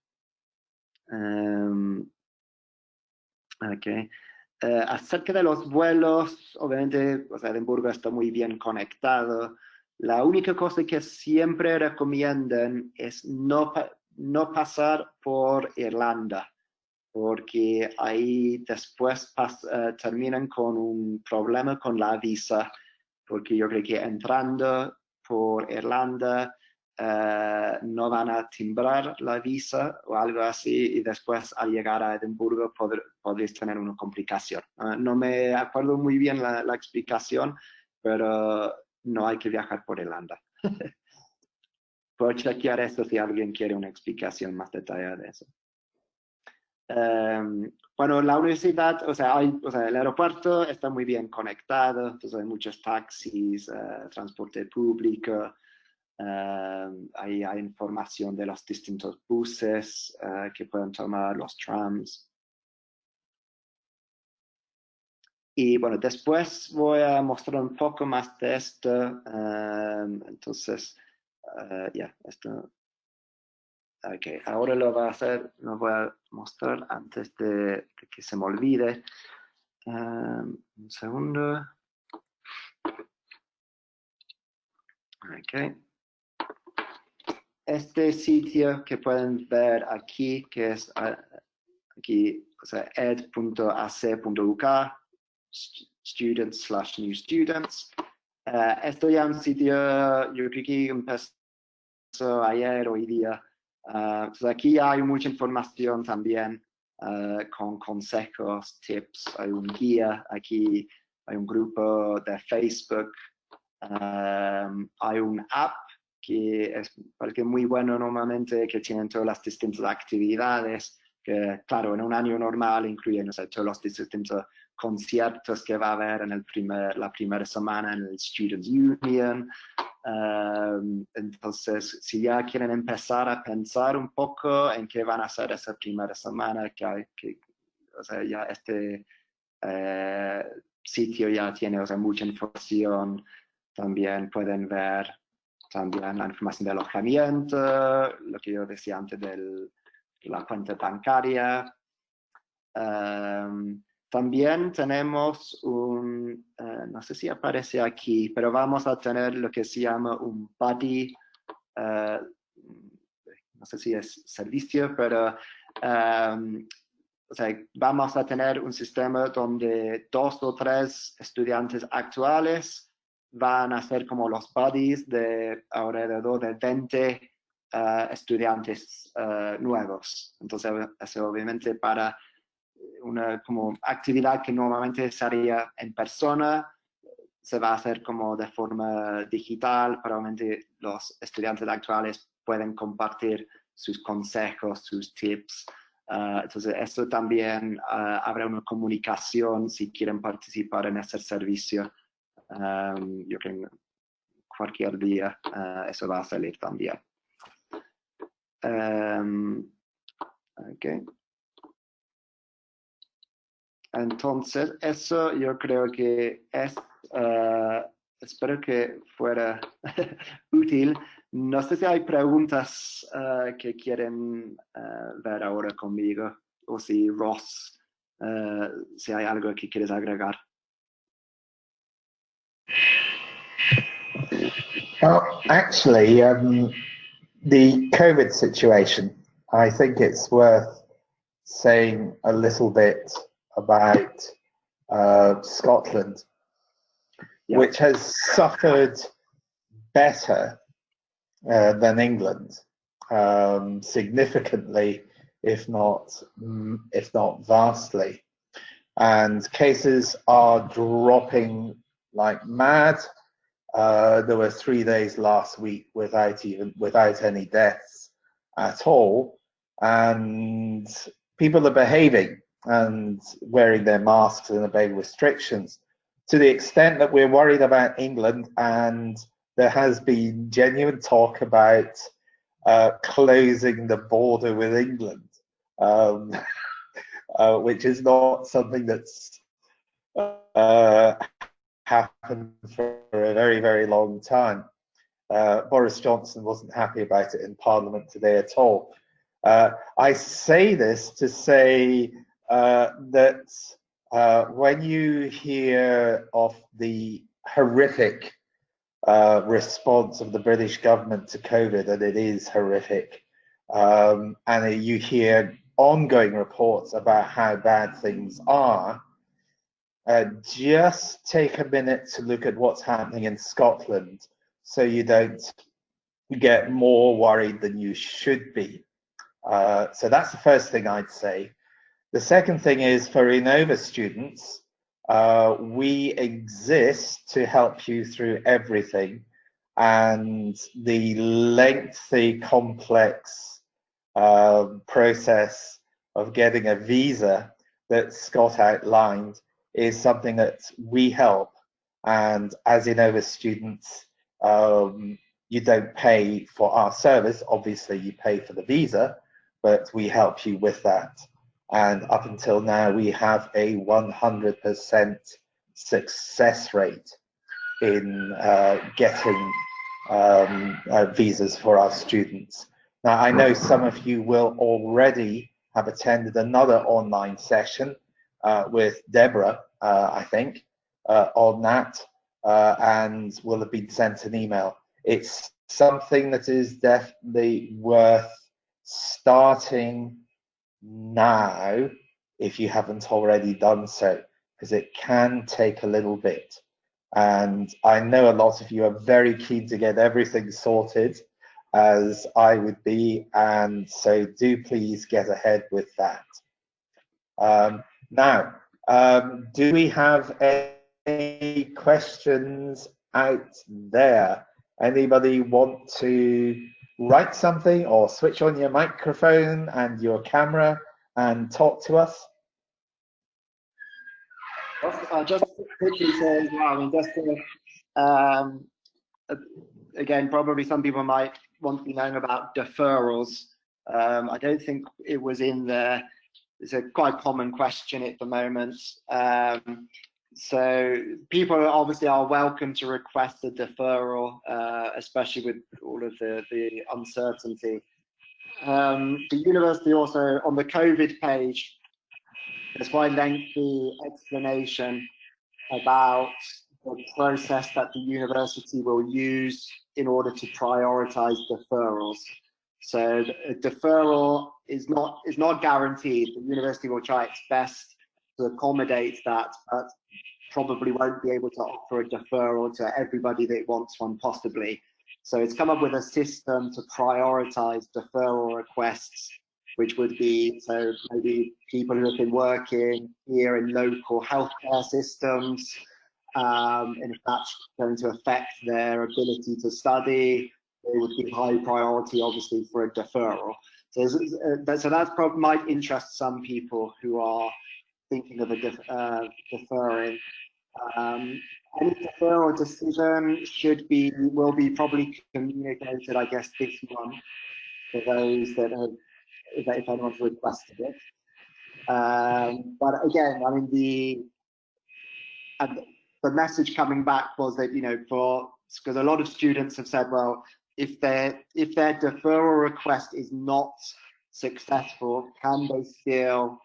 Okay. Acerca de los vuelos, obviamente, o sea, Edimburgo está muy bien conectado. La única cosa que siempre recomiendan es no pasar por Irlanda, porque ahí después terminan con un problema con la visa, porque yo creo que entrando por Irlanda no van a timbrar la visa o algo así, y después al llegar a Edimburgo podréis tener una complicación. No me acuerdo muy bien la explicación, pero no hay que viajar por Irlanda. Puedo chequear esto si alguien quiere una explicación más detallada de eso. Bueno, la universidad, o sea, el aeropuerto está muy bien conectado, entonces hay muchos taxis, transporte público. Hay información de los distintos buses que pueden tomar, los trams. Y bueno, después voy a mostrar un poco más de esto. Entonces, ya, esto. Ok, ahora lo voy a mostrar antes de que se me olvide. Un segundo. Ok. Este sitio que pueden ver aquí, que es aquí, o sea, ed.ac.uk, students/new students. Esto ya es un sitio, yo creo que empezó ayer, hoy día. Entonces aquí hay mucha información también. con consejos, tips. Hay un guía aquí, hay un grupo de Facebook, hay un app que es porque muy bueno normalmente, que tienen todas las distintas actividades, que claro, en un año normal incluyen, o sea, todos los distintos conciertos que va a haber en la primera semana en el Student Union. Entonces, si ya quieren empezar a pensar un poco en qué van a hacer esa primera semana, o sea, ya este sitio ya tiene, o sea, mucha información. También pueden ver también la información de alojamiento, lo que yo decía antes de la cuenta bancaria. También tenemos no sé si aparece aquí, pero vamos a tener lo que se llama un buddy, no sé si es servicio, pero o sea, vamos a tener un sistema donde 2 o 3 estudiantes actuales van a ser como los buddies de alrededor de 20 estudiantes nuevos. Entonces, eso obviamente para una como actividad que normalmente se haría en persona, se va a hacer como de forma digital. Probablemente los estudiantes actuales pueden compartir sus consejos, sus tips. Entonces, esto también habrá una comunicación si quieren participar en ese servicio. Yo creo que cualquier día eso va a salir también. Okay. Entonces, eso yo creo que es, espero que fuera útil. No sé si hay preguntas que quieren ver ahora conmigo, o si Ross, si hay algo que quieres agregar. Well, actually, the COVID situation, I think it's worth saying a little bit about Scotland, Yeah. which has suffered better than England, significantly, if not vastly. And cases are dropping like mad. There were 3 days last week without any deaths at all, and people are behaving and wearing their masks and obeying restrictions to the extent that we're worried about England, and there has been genuine talk about closing the border with England, which is not something that's happened for a very, very long time. Boris Johnson wasn't happy about it in Parliament today at all. I say this to say that when you hear of the horrific response of the British government to COVID, and it is horrific, and you hear ongoing reports about how bad things are, just take a minute to look at what's happening in Scotland so you don't get more worried than you should be. So that's the first thing I'd say. The second thing is, for Innova students, we exist to help you through everything, and the lengthy, complex process of getting a visa that Scott outlined is something that we help. And as Innova students, you don't pay for our service. Obviously, you pay for the visa, but we help you with that. And up until now, we have a 100% success rate in getting visas for our students. Now, I know some of you will already have attended another online session with Deborah, I think, on that, and will have been sent an email. It's something that is definitely worth starting now if you haven't already done so, because it can take a little bit. And I know a lot of you are very keen to get everything sorted, as I would be, and so do please get ahead with that. Now, do we have any questions out there? Anybody want to write something or switch on your microphone and your camera and talk to us? Just quickly say as well, I mean, just to, again, probably some people might want to be knowing about deferrals. I don't think it was in there. It's a quite common question at the moment. So people obviously are welcome to request a deferral, especially with all of the uncertainty. The university also, on the COVID page, there's quite a lengthy explanation about the process that the university will use in order to prioritize deferrals. So a deferral is not guaranteed. The university will try its best to accommodate that, but probably won't be able to offer a deferral to everybody that wants one possibly. So it's come up with a system to prioritize deferral requests, which would be, so maybe people who have been working here in local healthcare systems, and if that's going to affect their ability to study, it would be high priority, obviously, for a deferral. So that probably might interest some people who are thinking of deferring. Any deferral decision will be probably communicated, I guess, this month for those that have, if anyone's requested it. But again, I mean, the message coming back was that, because a lot of students have said, well, if their deferral request is not successful, can they still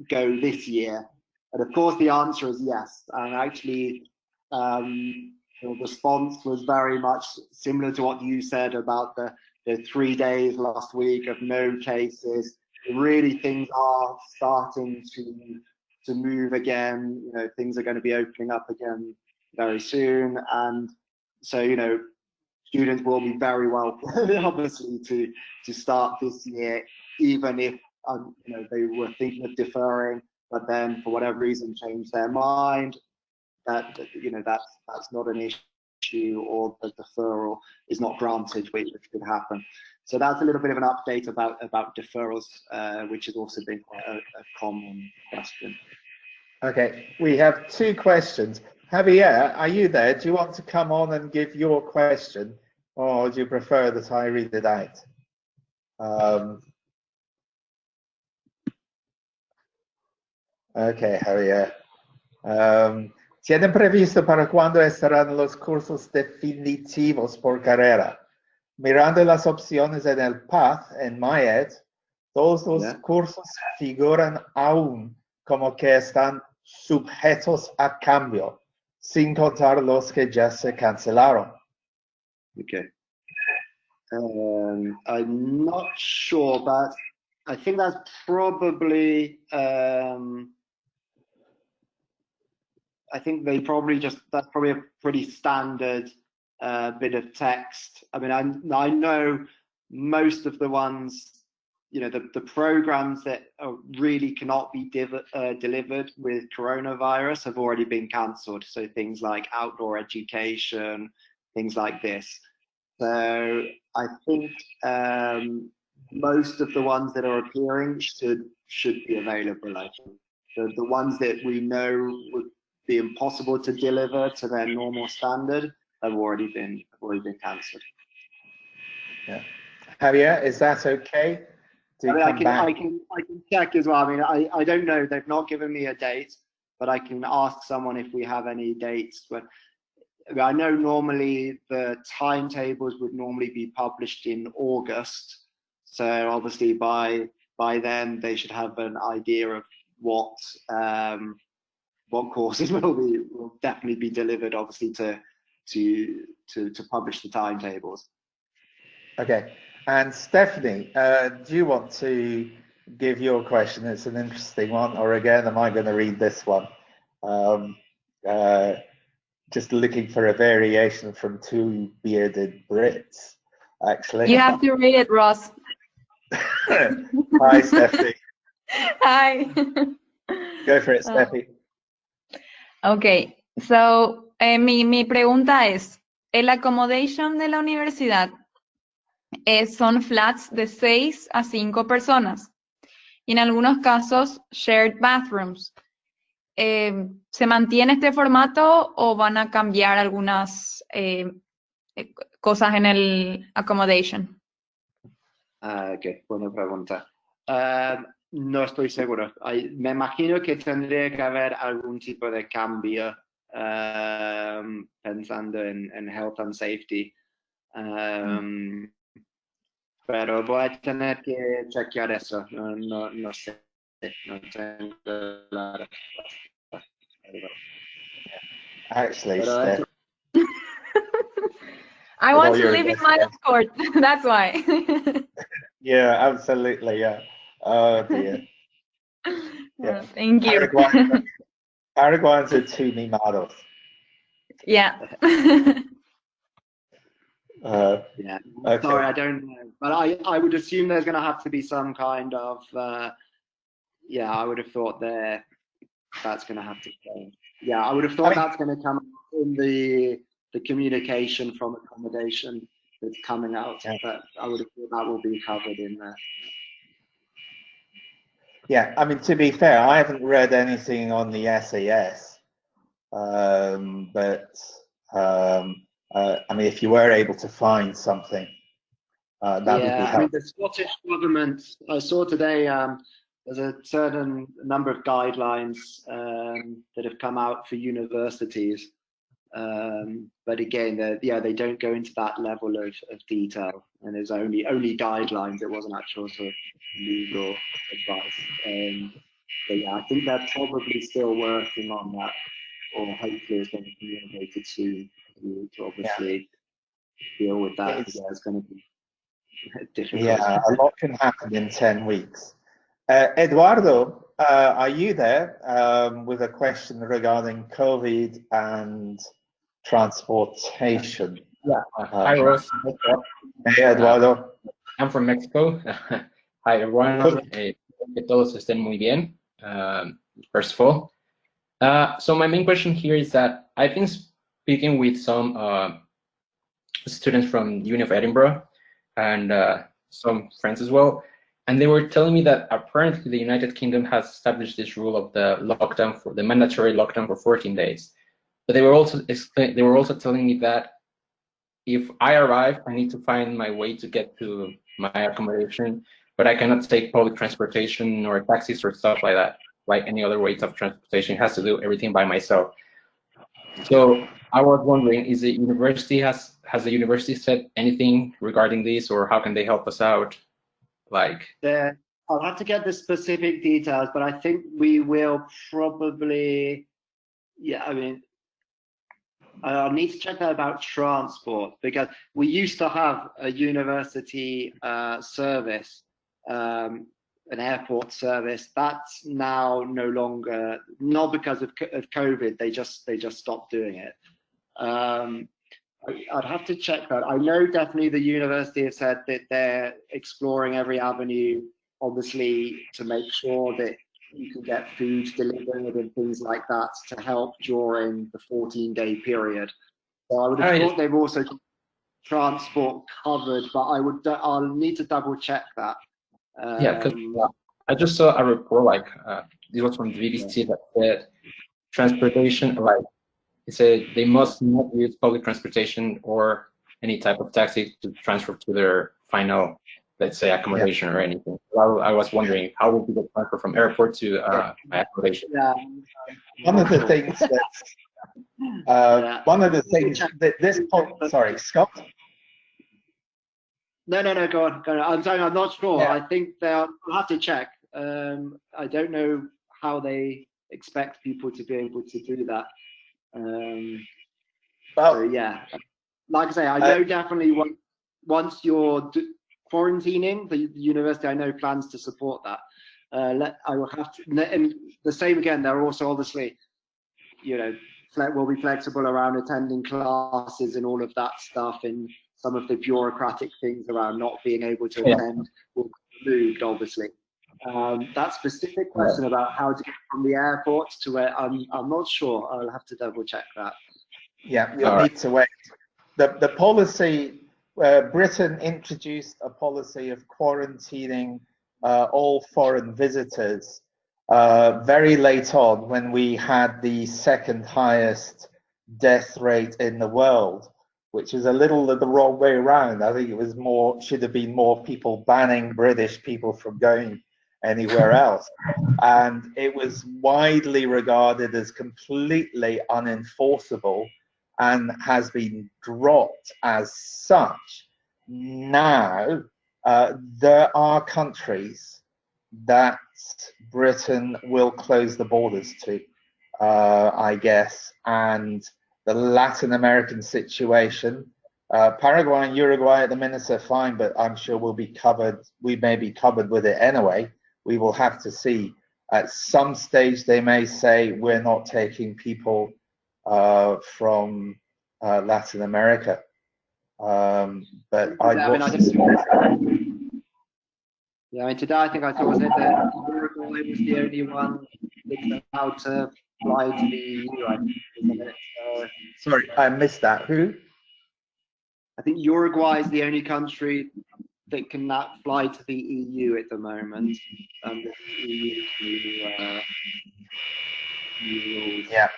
go this year? And of course, the answer is yes. And actually, the response was very much similar to what you said about the 3 days last week of no cases. Really, things are starting to move again. Things are going to be opening up again very soon, and so students will be very welcome, obviously, to start this year, even if they were thinking of deferring, but then for whatever reason changed their mind. That's not an issue, or the deferral is not granted, which could happen. So that's a little bit of an update about deferrals, which has also been quite a common question. Okay, we have 2 questions. Javier, are you there? Do you want to come on and give your question, or do you prefer that I read it out? Okay, Javier. ¿Tienen previsto para cuándo estarán los cursos definitivos por carrera? Mirando las opciones en el PATH, en MyEd, todos los cursos figuran aún como que están sujetos a cambio, sin contar los que ya se cancelaron. Okay. I'm not sure, but I think that's probably, I think they probably that's probably a pretty standard bit of text. I mean, I know most of the ones, the programs that really cannot be delivered with coronavirus have already been cancelled. So things like outdoor education, things like this. So I think most of the ones that are appearing should be available. I think the ones that we know would be impossible to deliver to their normal standard have already been cancelled. Yeah, Javier, is that okay? I can check as well. I mean, I don't know. They've not given me a date, but I can ask someone if we have any dates. But I know normally the timetables would normally be published in August. So obviously by then they should have an idea of what courses will definitely be delivered, obviously, to publish the timetables. Okay. And Stephanie, do you want to give your question? It's an interesting one. Or again, am I going to read this one? Just looking for a variation from 2 bearded Brits, actually. You have to read it, Ross. Hi, Stephanie. Hi. Go for it, Steffi. Okay, so mi pregunta es, el accommodation de la universidad son flats de 6 a 5 personas y en algunos casos shared bathrooms. ¿Se mantiene este formato o van a cambiar algunas cosas en el accommodation? Ok, buena pregunta. No estoy seguro. Me imagino que tendría que haber algún tipo de cambio pensando en health and safety. Pero voy a tener que chequear eso. No sé. No tengo la respuesta. Actually, Pero Steph, I with want all to your live in my guests. court, that's why. Yeah, absolutely, yeah. Oh dear. Yeah. Thank you. Paraguayans are too mimados. Yeah. yeah. Okay. Sorry, I don't know. But I would assume there's going to have to be some kind of, yeah, I would have thought that's going to have to change. Yeah, I would have thought that's going to come in the communication from accommodation that's coming out. Yeah. But I would have thought that will be covered in there. Yeah, I mean, to be fair, I haven't read anything on the SAS, I mean, if you were able to find something, that would be helpful. I mean, the Scottish government, I saw today, there's a certain number of guidelines that have come out for universities. But again, they don't go into that level of detail, and there's only guidelines. It wasn't actual sort of legal advice. But yeah, I think they're probably still working on that, or hopefully it's going to be communicated soon to obviously deal with that. Yeah, it's going to be difficult. Yeah, a lot can happen in 10 weeks. Eduardo, are you there with a question regarding COVID and transportation? Yeah. Hi, Ross. Hey, Eduardo. I'm from Mexico. Hi, everyone. Que todos estén muy bien, first of all. So my main question here is that I've been speaking with some students from the University of Edinburgh and some friends as well, and they were telling me that apparently the United Kingdom has established this rule of the lockdown, for the mandatory lockdown for 14 days. But they were also telling me that if I arrive, I need to find my way to get to my accommodation, but I cannot take public transportation or taxis or stuff like that, like any other ways of transportation. It has to do everything by myself. So I was wondering, has the university said anything regarding this, or how can they help us out? Like, I'll have to get the specific details, but I think we will probably, yeah, I mean, I'll need to check that about transport, because we used to have a university service, an airport service. That's now no longer, not because of COVID. They just stopped doing it. I'd have to check that. I know definitely the university has said that they're exploring every avenue, obviously, to make sure that you can get food delivered and things like that to help during the 14-day period. So I would have thought they've also got transport covered, but I'll need to double check that. Yeah, because I just saw a report, like this was from the BBC, that said transportation, like it said they must not use public transportation or any type of taxi to transfer to their final, let's say, accommodation or anything. So I was wondering how would be the transfer from airport to my accommodation. Yeah. One of the things that this point, sorry, Scott. No, go on. I'm saying I'm not sure. Yeah. I think I'll have to check. I don't know how they expect people to be able to do that. So yeah, like I say, I know definitely once you're quarantining, the university I know plans to support that. I will have to, and the same again. They're also obviously, will be flexible around attending classes and all of that stuff, and some of the bureaucratic things around not being able to attend will be removed, obviously. That specific question about how to get from the airport to where, I'm not sure. I'll have to double check that. Yeah, you'll need to wait. The policy, Britain introduced a policy of quarantining all foreign visitors very late on, when we had the second highest death rate in the world, which is a little the wrong way around. I think it was should have been more people banning British people from going anywhere else. And it was widely regarded as completely unenforceable and has been dropped as such. Now, there are countries that Britain will close the borders to, I guess, and the Latin American situation, Paraguay and Uruguay at the minute are fine, but I'm sure we may be covered with it anyway. We will have to see. At some stage, they may say we're not taking people from Latin America. But yeah, I mean, today I think I saw that Uruguay was the only one that's allowed to fly to the EU, I think, isn't it? Sorry, I missed that. Who? I think Uruguay is the only country that can not fly to the EU at the moment. The EU rules. Yeah.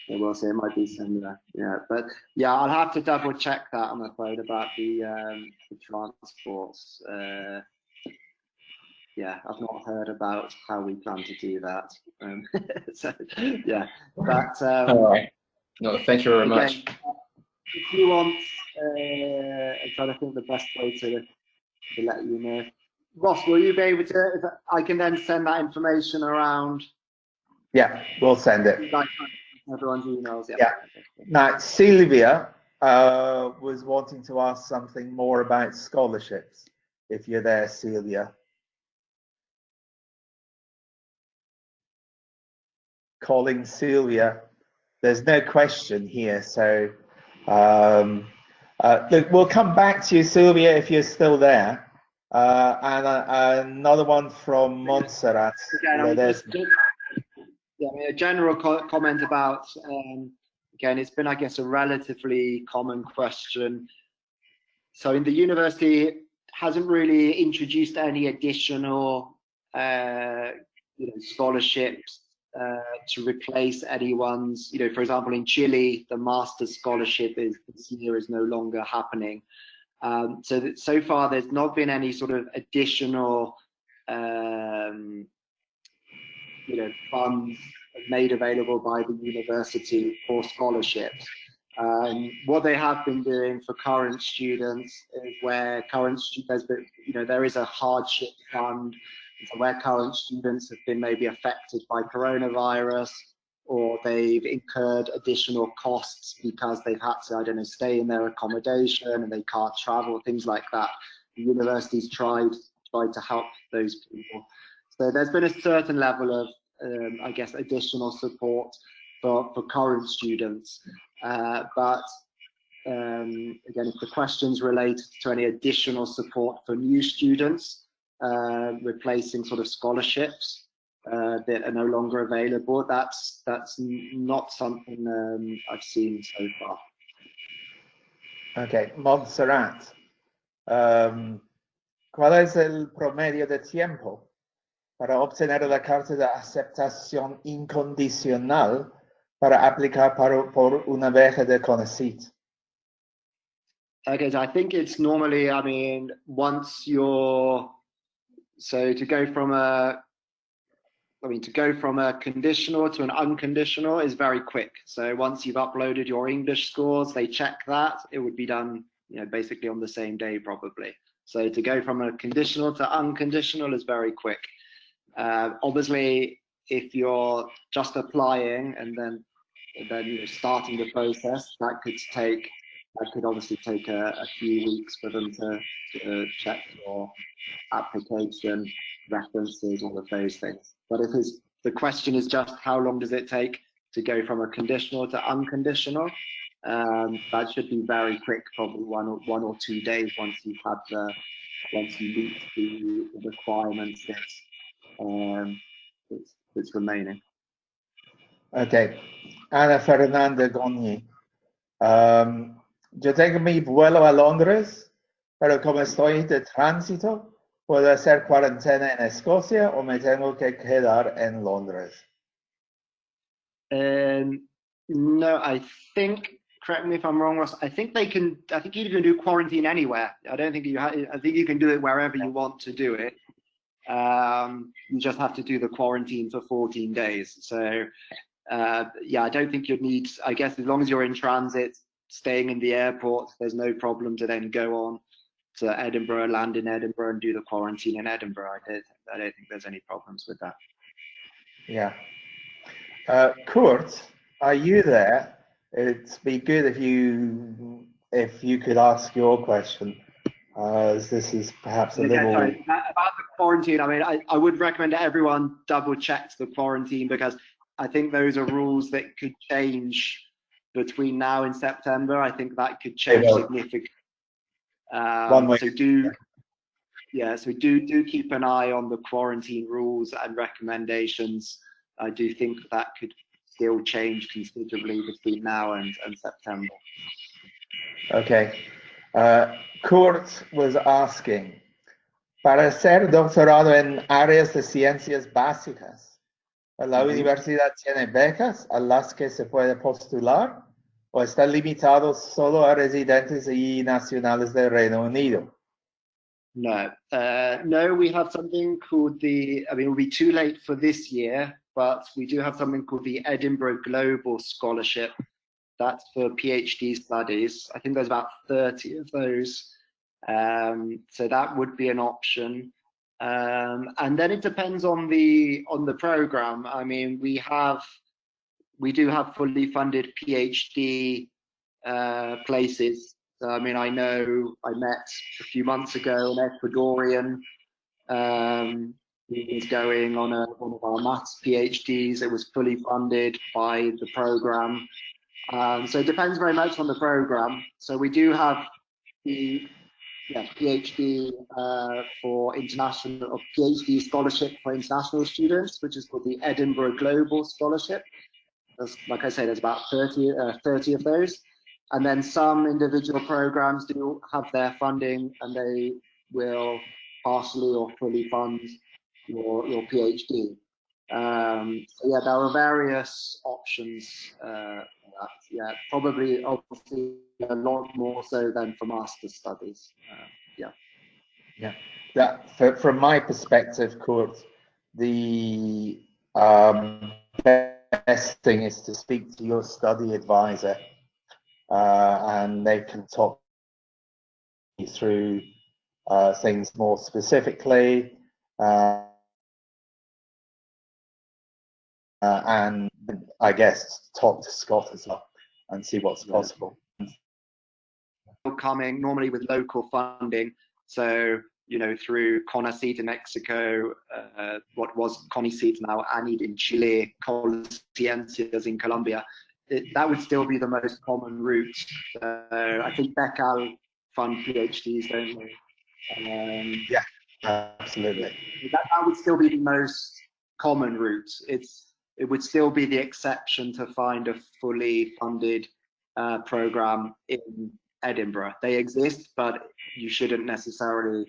We'll see. It might be similar. Yeah, but yeah, I'll have to double check that, I'm afraid, about the transports. Yeah, I've not heard about how we plan to do that. So yeah, but all right. No, thank you very much. If you want, I'm trying to think the best way to let you know. Ross, will you be able to? If I can then send that information around. Yeah, we'll send it. Like everyone's emails. Yeah. Now, Sylvia was wanting to ask something more about scholarships. If you're there, Sylvia. Calling Sylvia. There's no question here, so look, we'll come back to you, Sylvia, if you're still there. And another one from Montserrat. Yeah, a general comment about, again, it's been, I guess, a relatively common question. So in the university, hasn't really introduced any additional, scholarships to replace anyone's, for example, in Chile, the master's scholarship this year is no longer happening. So far, there's not been any sort of additional, funds made available by the university for scholarships. What they have been doing for current students is where there is a hardship fund, so where current students have been maybe affected by coronavirus, or they've incurred additional costs because they've had to, I don't know, stay in their accommodation and they can't travel, things like that. The university's tried to help those people. So there's been a certain level of, I guess, additional support for current students. But again, if the question's related to any additional support for new students, replacing sort of scholarships that are no longer available, that's not something I've seen so far. Okay, Montserrat, ¿cuál es el promedio de tiempo para obtener la carta de aceptación incondicional para aplicar por una beca de CONACYT? Okay, so I think it's normally, I mean, to go from a conditional to an unconditional is very quick. So once you've uploaded your English scores, they check that. It would be done, basically on the same day probably. So to go from a conditional to unconditional is very quick. Obviously, if you're just applying and then starting the process, that could obviously take a few weeks for them to check your application, references, all of those things. But if the question is just how long does it take to go from a conditional to unconditional, that should be very quick, probably one or 2 days once you've had the once you meet the requirements that's remaining. Okay. Ana Fernanda Gogni. Yo tengo mi vuelo a Londres, pero como estoy de tránsito, ¿puedo hacer cuarentena en Escocia o me tengo que quedar en Londres? No, I think, correct me if I'm wrong, Ross, I think you can do quarantine anywhere. I don't think I think you can do it wherever you want to do it. You just have to do the quarantine for 14 days. So, yeah, I don't think you'd need, I guess as long as you're in transit, staying in the airport, there's no problem to then go on to Edinburgh, land in Edinburgh and do the quarantine in Edinburgh. I don't think there's any problems with that. Yeah. Kurt, are you there? It'd be good if you could ask your question, as this is perhaps a little... Sorry. About the quarantine, I mean, I would recommend that everyone double check the quarantine, because I think those are rules that could change between now and September. I think that could change significantly. So do keep an eye on the quarantine rules and recommendations. I do think that could still change considerably between now and September. Okay. Kurt was asking, para ser doctorado en áreas de ciencias básicas, ¿la universidad tiene becas a las que se puede postular o está limitado solo a residentes y nacionales del Reino Unido? No, we have something called it will be too late for this year, but we do have something called the Edinburgh Global Scholarship. That's for PhD studies. I think there's about 30 of those. So that would be an option. And then it depends on the program. I mean, we do have fully funded PhD places. So, I mean, I know I met a few months ago an Ecuadorian who was going on one of our maths PhDs. It was fully funded by the program. So it depends very much on the program. So we do have the PhD for international, or PhD scholarship for international students, which is called the Edinburgh Global Scholarship. Like I said, there's about 30 of those. And then some individual programs do have their funding, and they will partially or fully fund your PhD. So yeah, there are various options. Yeah, probably obviously a lot more so than for master's studies. From my perspective, Kurt, the best thing is to speak to your study advisor, and they can talk you through things more specifically, and I guess talk to Scott as well and see what's possible. Coming normally with local funding, so through CONACYT in Mexico, what was CONICYT now ANID in Chile, Colciencias in Colombia. That would still be the most common route. I think Becal fund PhDs, don't they? Yeah, absolutely. That would still be the most common route. It would still be the exception to find a fully funded program in Edinburgh. They exist, but you shouldn't necessarily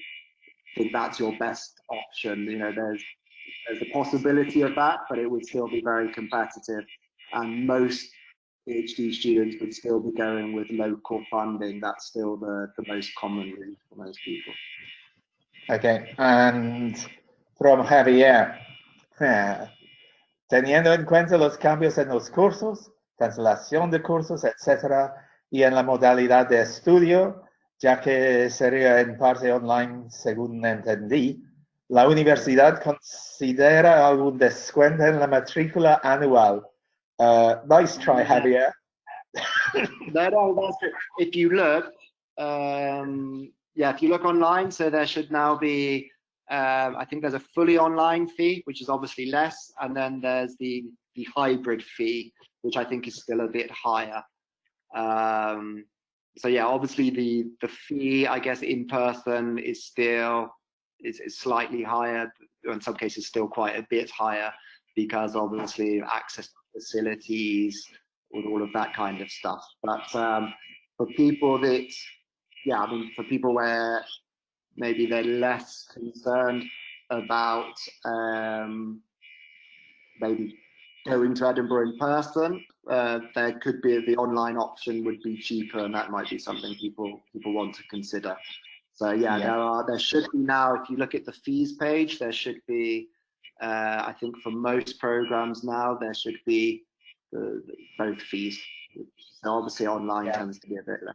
think that's your best option. There's a possibility of that, but it would still be very competitive, and most PhD students would still be going with local funding. That's still the most common route for most people. Okay, and from Javier, teniendo en cuenta los cambios en los cursos, cancelación de cursos, etcétera, y en la modalidad de estudio, ya que sería en parte online, según entendí, ¿la universidad considera algún descuento en la matrícula anual? Nice try, Javier. No, that's it. If you look, if you look online, so there should now be, I think there's a fully online fee, which is obviously less, and then there's the hybrid fee, which I think is still a bit higher. so yeah, obviously the fee, I guess, in person is still is slightly higher, in some cases still quite a bit higher, because obviously access to facilities, with all of that kind of stuff. But for people that, yeah, I mean, for people where maybe they're less concerned about maybe going to Edinburgh in person, there could be the online option would be cheaper, and that might be something people want to consider. So yeah, there should be now, if you look at the fees page, there should be, I think for most programs now, there should be both fees. So obviously online tends to be a bit less.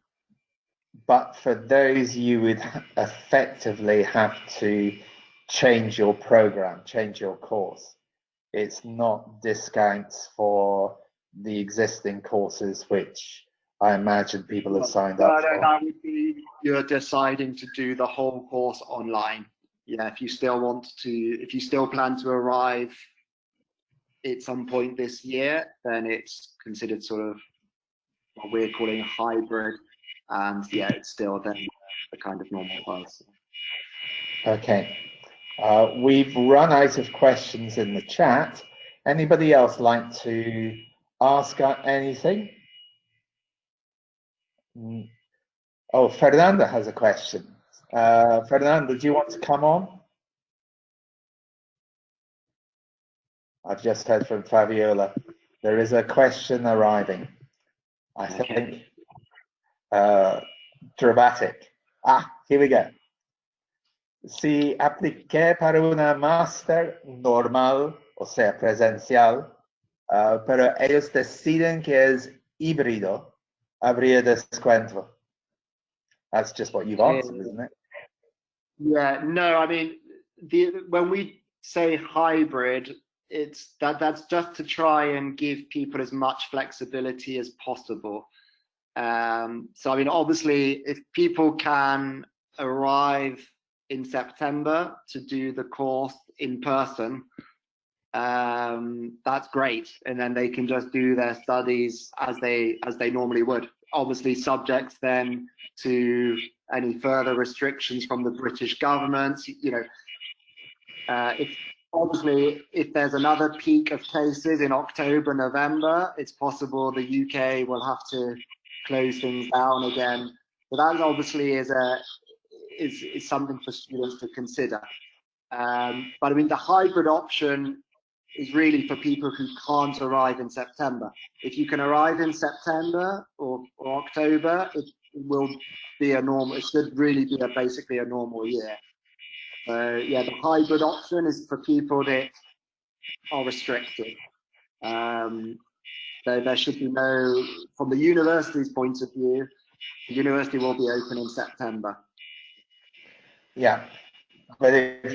But for those, you would effectively have to change your program, change your course. It's not discounts for the existing courses, which I imagine people have signed up for. That would be, you're deciding to do the whole course online. Yeah, if you still if you still plan to arrive at some point this year, then it's considered sort of what we're calling a hybrid, and yeah, it's still then the kind of normal price. Okay, we've run out of questions in the chat. Anybody else like to ask anything? Oh, Fernanda has a question. Fernanda, do you want to come on? I've just heard from Fabiola. There is a question arriving. I think dramatic. Here we go. Si apliqué para una máster normal, o sea, presencial, pero ellos deciden que es híbrido, habría descuento. That's just what you've answered, isn't it? Yeah, no, I mean, when we say hybrid, that's just to try and give people as much flexibility as possible. So I mean, obviously, if people can arrive in September to do the course in person, that's great, and then they can just do their studies as they normally would. Obviously, subject then to any further restrictions from the British government. You know, if there's another peak of cases in October, November, it's possible the UK will have to close things down again. So that obviously is something for students to consider. But I mean, the hybrid option is really for people who can't arrive in September. If you can arrive in September or October, it will be a normal. It should really be basically a normal year. Yeah, the hybrid option is for people that are restricted. There should be no, from the university's point of view, the university will be open in September. Yeah, but if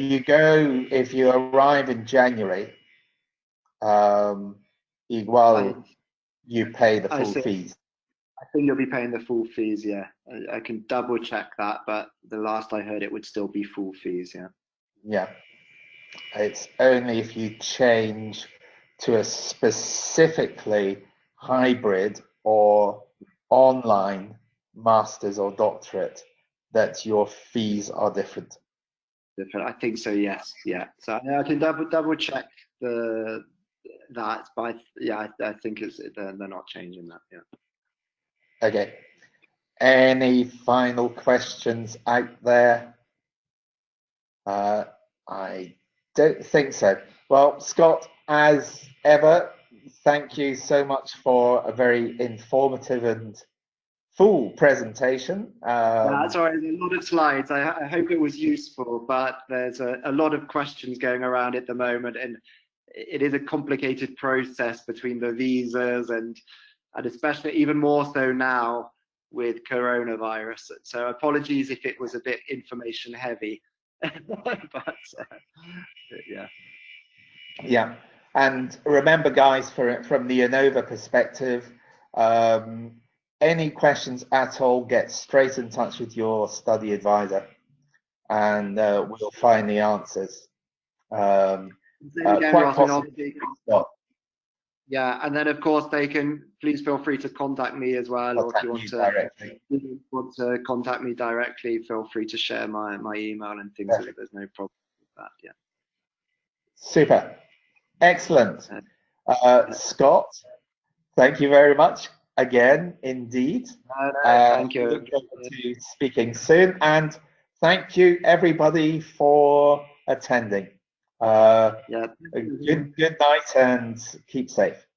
you arrive in January, igual you pay the full fees. I think you'll be paying the full fees, yeah. I can double check that, but the last I heard it would still be full fees, yeah. Yeah, it's only if you change to a specifically hybrid or online master's or doctorate that your fees are different. I think so, yes, yeah. So I can double check that, but yeah, I think they're not changing that, yeah. Okay. Any final questions out there? I don't think so. Well, Scott, as ever, thank you so much for a very informative and full presentation. That's all right. There's a lot of slides. I hope it was useful, but there's a lot of questions going around at the moment, and it is a complicated process between the visas and especially even more so now with coronavirus. So apologies if it was a bit information heavy, but yeah. Yeah, and remember, guys, from the Innova perspective, any questions at all, get straight in touch with your study advisor, and we'll find the answers. Quite possibly. Yeah, and then of course they can please feel free to contact me as well, or if you want to contact me directly, feel free to share my email and things. So there's no problem with that. Yeah. Super, excellent. Scott, thank you very much again, indeed. Thank you. Look forward to speaking soon, and thank you everybody for attending. Good night and keep safe.